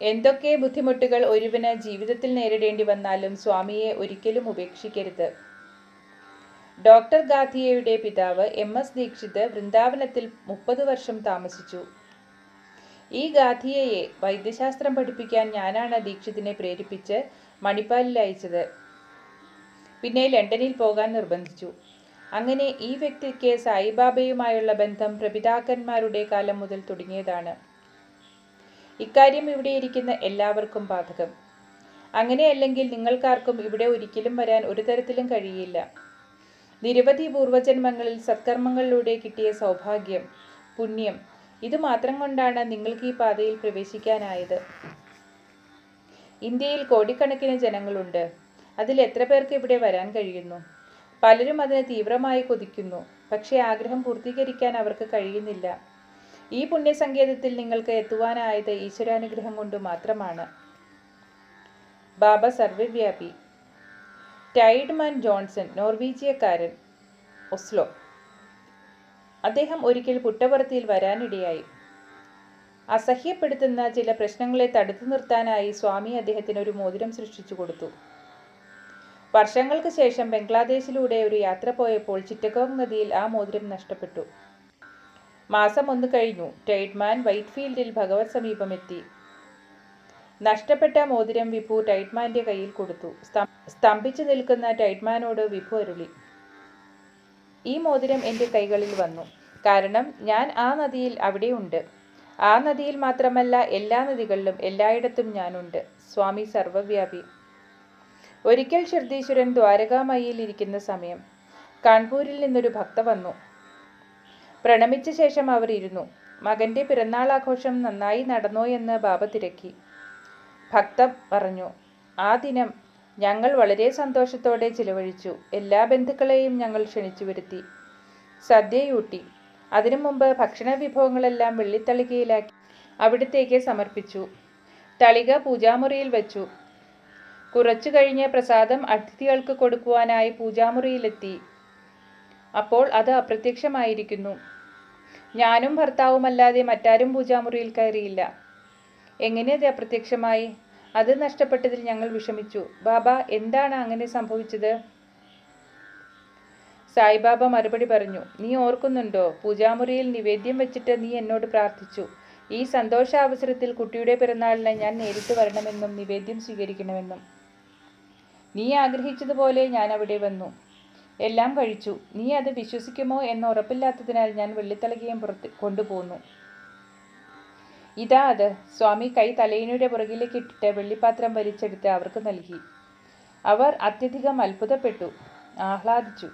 എന്തൊക്കെ ബുദ്ധിമുട്ടുകൾ ഒരുവന് ജീവിതത്തിൽ നേരിടേണ്ടി വന്നാലും സ്വാമിയെ ഒരിക്കലും ഉപേക്ഷിക്കരുത്. ഡോക്ടർ ഗാഥിയയുടെ പിതാവ് MS ദീക്ഷിത് വൃന്ദാവനത്തിൽ 30 വർഷം താമസിച്ചു. ഈ ഗാഥിയയെ വൈദ്യശാസ്ത്രം പഠിപ്പിക്കാൻ ഞാനാണ് ദീക്ഷിതിനെ പ്രേരിപ്പിച്ച് മണിപ്പാലിൽ അയച്ചത്. പിന്നെ ലണ്ടനിൽ പോകാൻ നിർബന്ധിച്ചു. അങ്ങനെ ഈ വ്യക്തിക്ക് സായിബാബയുമായുള്ള ബന്ധം പ്രപിതാക്കന്മാരുടെ കാലം മുതൽ തുടങ്ങിയതാണ്. ഇക്കാര്യം ഇവിടെ ഇരിക്കുന്ന എല്ലാവർക്കും ബാധകം. അങ്ങനെയല്ലെങ്കിൽ നിങ്ങൾക്കാർക്കും ഇവിടെ ഒരിക്കലും വരാൻ ഒരു തരത്തിലും കഴിയില്ല. നിരവധി പൂർവജന്മങ്ങളിൽ സത്കർമ്മങ്ങളിലൂടെ കിട്ടിയ സൗഭാഗ്യം, പുണ്യം, ഇത് മാത്രം കൊണ്ടാണ് നിങ്ങൾക്ക് ഈ പാതയിൽ പ്രവേശിക്കാനായത്. ഇന്ത്യയിൽ കോടിക്കണക്കിന് ജനങ്ങളുണ്ട്. അതിൽ എത്ര പേർക്ക് ഇവിടെ വരാൻ കഴിയുന്നു? പലരും അതിന് തീവ്രമായി കൊതിക്കുന്നു. പക്ഷേ ആഗ്രഹം പൂർത്തീകരിക്കാൻ അവർക്ക് കഴിയുന്നില്ല. ഈ പുണ്യസങ്കേതത്തിൽ നിങ്ങൾക്ക് എത്തുവാനായത് ഈശ്വരാനുഗ്രഹം കൊണ്ട് മാത്രമാണ്. ബാബ സർവ്വവ്യാപി. ടൈഡ്മാൻ ജോൺസൺ, നോർവീജിയക്കാരൻ, ഒസ്ലോ. അദ്ദേഹം ഒരിക്കൽ പുട്ടപർത്തിയിൽ വരാനിടയായി. അസഹ്യപ്പെടുത്തുന്ന ചില പ്രശ്നങ്ങളെ തടുത്തു നിർത്താനായി സ്വാമി അദ്ദേഹത്തിന് ഒരു മോതിരം സൃഷ്ടിച്ചു കൊടുത്തു. വർഷങ്ങൾക്ക് ശേഷം ബംഗ്ലാദേശിലൂടെ ഒരു യാത്ര പോയപ്പോൾ ചിറ്റഗോങ് നദിയിൽ ആ മോതിരം നഷ്ടപ്പെട്ടു. മാസം 1 കഴിഞ്ഞു. ടൈഡ്മാൻ വൈറ്റ്ഫീൽഡിൽ ഭഗവത് സമീപമെത്തി. നഷ്ടപ്പെട്ട മോതിരം വിഭു ടൈഡ്മാന്റെ കയ്യിൽ കൊടുത്തു. സ്തംഭിച്ചു നിൽക്കുന്ന ടൈഡ്മാനോട് വിഭു അരുളി, ഈ മോതിരം എൻ്റെ കൈകളിൽ വന്നു. കാരണം ഞാൻ ആ നദിയിൽ അവിടെയുണ്ട്. ആ നദിയിൽ മാത്രമല്ല, എല്ലാ നദികളിലും എല്ലായിടത്തും ഞാനുണ്ട്. സ്വാമി സർവ്വവ്യാപി. ഒരിക്കൽ ഷിർദീശ്വരൻ ദ്വാരകാമയിയിൽ ഇരിക്കുന്ന സമയം കാൺപൂരിൽ നിന്നൊരു ഭക്ത വന്നു. പ്രണമിച്ച ശേഷം അവർ ഇരുന്നു. മകൻ്റെ പിറന്നാൾ ആഘോഷം നന്നായി നടന്നോ എന്ന് ബാബ തിരക്കി. ഭക്ത പറഞ്ഞു, ആ ദിനം ഞങ്ങൾ വളരെ സന്തോഷത്തോടെ ചിലവഴിച്ചു. എല്ലാ ബന്ധുക്കളെയും ഞങ്ങൾ ക്ഷണിച്ചു വരുത്തി. സദ്യയൂട്ടി. അതിനു മുമ്പ് ഭക്ഷണ വിഭവങ്ങളെല്ലാം വെള്ളിത്തളികയിലാക്കി അവിടത്തേക്ക് സമർപ്പിച്ചു. തളിക പൂജാമുറിയിൽ വച്ചു. കുറച്ചു കഴിഞ്ഞ് പ്രസാദം അതിഥികൾക്ക് കൊടുക്കുവാനായി പൂജാമുറിയിലെത്തി. അപ്പോൾ അത് അപ്രത്യക്ഷമായിരിക്കുന്നു. ഞാനും ഭർത്താവുമല്ലാതെ മറ്റാരും പൂജാമുറിയിൽ കയറിയില്ല. എങ്ങനെ അത് അപ്രത്യക്ഷമായി? അത് നഷ്ടപ്പെട്ടതിൽ ഞങ്ങൾ വിഷമിച്ചു. ബാബ, എന്താണ് അങ്ങനെ സംഭവിച്ചത്? സായിബാബ മറുപടി പറഞ്ഞു, നീ ഓർക്കുന്നുണ്ടോ, പൂജാമുറിയിൽ നിവേദ്യം വെച്ചിട്ട് നീ എന്നോട് പ്രാർത്ഥിച്ചു, ഈ സന്തോഷാവസരത്തിൽ കുട്ടിയുടെ പിറന്നാളിന് ഞാൻ നേരിട്ട് വരണമെന്നും നിവേദ്യം സ്വീകരിക്കണമെന്നും. നീ ആഗ്രഹിച്ചതുപോലെ ഞാൻ അവിടെ വന്നു. എല്ലാം കഴിച്ചു. നീ അത് വിശ്വസിക്കുമോ എന്ന് ഉറപ്പില്ലാത്തതിനാൽ ഞാൻ വെള്ളിത്തളികയും പുറത്ത് കൊണ്ടുപോന്നു. ഇതാ അത്. സ്വാമി കൈ തലയിണയുടെ പുറകിലേക്ക് ഇട്ടിട്ട് വെള്ളിപ്പാത്രം വലിച്ചെടുത്ത് അവർക്ക് നൽകി. അവർ അത്യധികം അത്ഭുതപ്പെട്ടു, ആഹ്ലാദിച്ചു.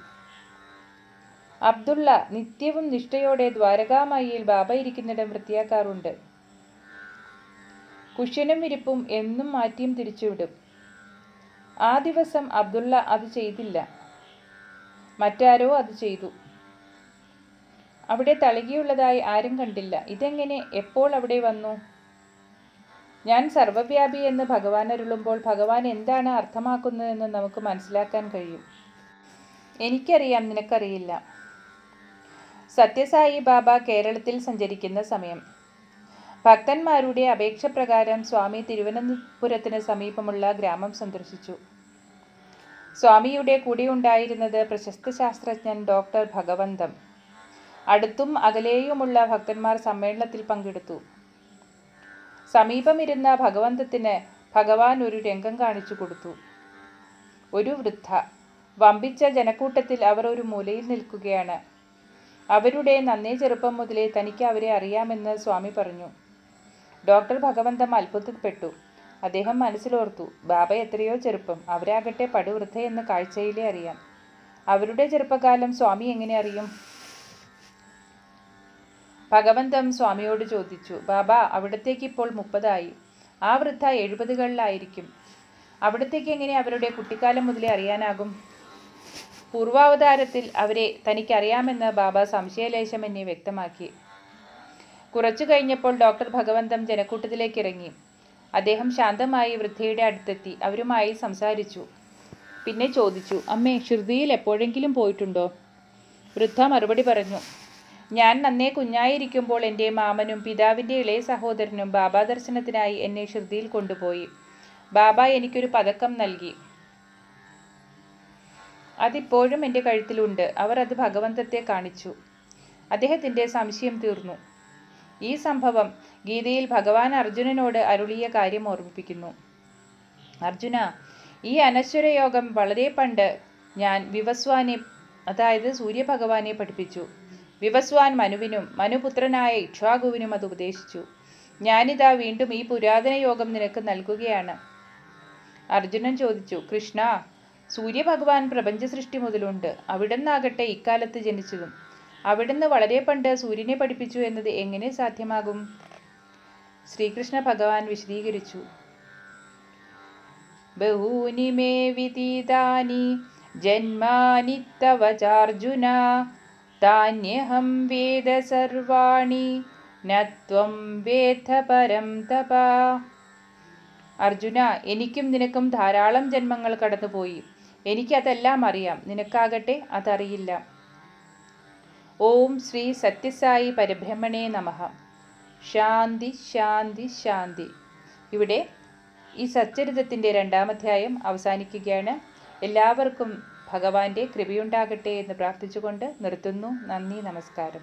അബ്ദുള്ള നിത്യവും നിഷ്ഠയോടെ ദ്വാരകാമായിയിൽ ബാബ ഇരിക്കുന്നിടം വൃത്തിയാക്കാറുണ്ട്. കുഷ്യനും വിരിപ്പും എന്നും മാറ്റിയും തിരിച്ചുവിടും. ആ ദിവസം അബ്ദുള്ള അത് ചെയ്തില്ല. മറ്റാരോ അത് ചെയ്തു. അവിടെ തളികയുള്ളതായി ആരും കണ്ടില്ല. ഇതെങ്ങനെ, എപ്പോൾ അവിടെ വന്നു? ഞാൻ സർവ്വവ്യാപി എന്ന് ഭഗവാൻ അരുളുമ്പോൾ ഭഗവാൻ എന്താണ് അർത്ഥമാക്കുന്നതെന്ന് നമുക്ക് മനസ്സിലാക്കാൻ കഴിയും. എനിക്കറിയാം, നിനക്കറിയില്ല. സത്യസായി ബാബ കേരളത്തിൽ സഞ്ചരിക്കുന്ന സമയം. ഭക്തന്മാരുടെ അപേക്ഷ പ്രകാരം സ്വാമി തിരുവനന്തപുരത്തിന് സമീപമുള്ള ഗ്രാമം സന്ദർശിച്ചു. സ്വാമിയുടെ കൂടെയുണ്ടായിരുന്നത് പ്രശസ്ത ശാസ്ത്രജ്ഞൻ ഡോക്ടർ ഭഗവന്തം. അടുത്തും അകലെയുമുള്ള ഭക്തന്മാർ സമ്മേളനത്തിൽ പങ്കെടുത്തു. സമീപമിരുന്ന ഭഗവന്തത്തിന് ഭഗവാൻ ഒരു രംഗം കാണിച്ചു കൊടുത്തു. ഒരു വൃദ്ധ, വമ്പിച്ച ജനക്കൂട്ടത്തിൽ അവർ ഒരു മൂലയിൽ നിൽക്കുകയാണ്. അവരുടെ നന്നേ ചെറുപ്പം മുതലേ തനിക്ക് അവരെ അറിയാമെന്ന് സ്വാമി പറഞ്ഞു. ഡോക്ടർ ഭഗവന്തം അത്ഭുതപ്പെട്ടു. അദ്ദേഹം മനസ്സിലോർത്തു, ബാബ എത്രയോ ചെറുപ്പം, അവരാകട്ടെ പടുവൃദ്ധയെന്ന് കാഴ്ചയിലേ അറിയാം. അവരുടെ ചെറുപ്പകാലം സ്വാമി എങ്ങനെ അറിയും? ഭഗവന്തം സ്വാമിയോട് ചോദിച്ചു. ബാബ, അവിടത്തേക്ക് ഇപ്പോൾ 30 ആ വൃദ്ധ 70കളിലായിരിക്കും. അവിടത്തേക്ക് എങ്ങനെ അവരുടെ കുട്ടിക്കാലം മുതലേ അറിയാനാകും? പൂർവാവതാരത്തിൽ അവരെ തനിക്കറിയാമെന്ന് ബാബ സംശയലേശം എന്നെ വ്യക്തമാക്കി. കുറച്ചു കഴിഞ്ഞപ്പോൾ ഡോക്ടർ ഭഗവന്തം ജനക്കൂട്ടത്തിലേക്ക് ഇറങ്ങി. അദ്ദേഹം ശാന്തമായി വൃദ്ധയുടെ അടുത്തെത്തി അവരുമായി സംസാരിച്ചു. പിന്നെ ചോദിച്ചു, അമ്മേ, ഷിർദിയിൽ എപ്പോഴെങ്കിലും പോയിട്ടുണ്ടോ? വൃദ്ധ മറുപടി പറഞ്ഞു, ഞാൻ നന്നേ കുഞ്ഞായിരിക്കുമ്പോൾ എൻ്റെ മാമനും പിതാവിൻ്റെ ഇളയ സഹോദരനും ബാബാ ദർശനത്തിനായി എന്നെ ഷിർദിയിൽ കൊണ്ടുപോയി. ബാബ എനിക്കൊരു പതക്കം നൽകി. അതിപ്പോഴും എൻ്റെ കഴുത്തിലുണ്ട്. അവർ അത് ഭഗവന്തത്തെ കാണിച്ചു. അദ്ദേഹത്തിൻ്റെ സംശയം തീർന്നു. ഈ സംഭവം ഗീതയിൽ ഭഗവാൻ അർജുനനോട് അരുളിയ കാര്യം ഓർമ്മിപ്പിക്കുന്നു. അർജുന, ഈ അനശ്വര യോഗം വളരെ പണ്ട് ഞാൻ വിവസ്വാനെ, അതായത് സൂര്യഭഗവാനെ പഠിപ്പിച്ചു. വിവസ്വാൻ മനുവിനും മനുപുത്രനായ ഇക്ഷ്വാകുവിനും അത് ഉപദേശിച്ചു. ഞാനിതാ വീണ്ടും ഈ പുരാതന യോഗം നിനക്ക് നൽകുകയാണ്. അർജുനൻ ചോദിച്ചു, കൃഷ്ണ, സൂര്യഭഗവാൻ പ്രപഞ്ച സൃഷ്ടി മുതലുണ്ട്. അവിടുന്നാകട്ടെ ഇക്കാലത്ത് ജനിച്ചതും. അവിടുന്ന് വളരെ പണ്ട് സൂര്യനെ പഠിപ്പിച്ചു എന്നത് എങ്ങനെ സാധ്യമാകും? ശ്രീകൃഷ്ണ ഭഗവാൻ വിശദീകരിച്ചു. ബഹൂനി മേ വിദിതാനി ജന്മാനി തവ ചാർജുന താന്യഹം വേദ സർവാണി നത്വം വേദ പരം തപ. അർജുന, എനിക്കും നിനക്കും ധാരാളം ജന്മങ്ങൾ കടന്നുപോയി. എനിക്കതെല്ലാം അറിയാം. നിനക്കാകട്ടെ അതറിയില്ല. ഓം ശ്രീ സത്യസായി പരബ്രഹ്മണേ നമഃ. ശാന്തി ശാന്തി ശാന്തി. ഇവിടെ ഈ സച്ചരിതത്തിൻ്റെ 2-ാം അധ്യായം അവസാനിക്കുകയാണ്. എല്ലാവർക്കും ഭഗവാന്റെ കൃപയുണ്ടാകട്ടെ എന്ന് പ്രാർത്ഥിച്ചുകൊണ്ട് നിർത്തുന്നു. നന്ദി, നമസ്കാരം.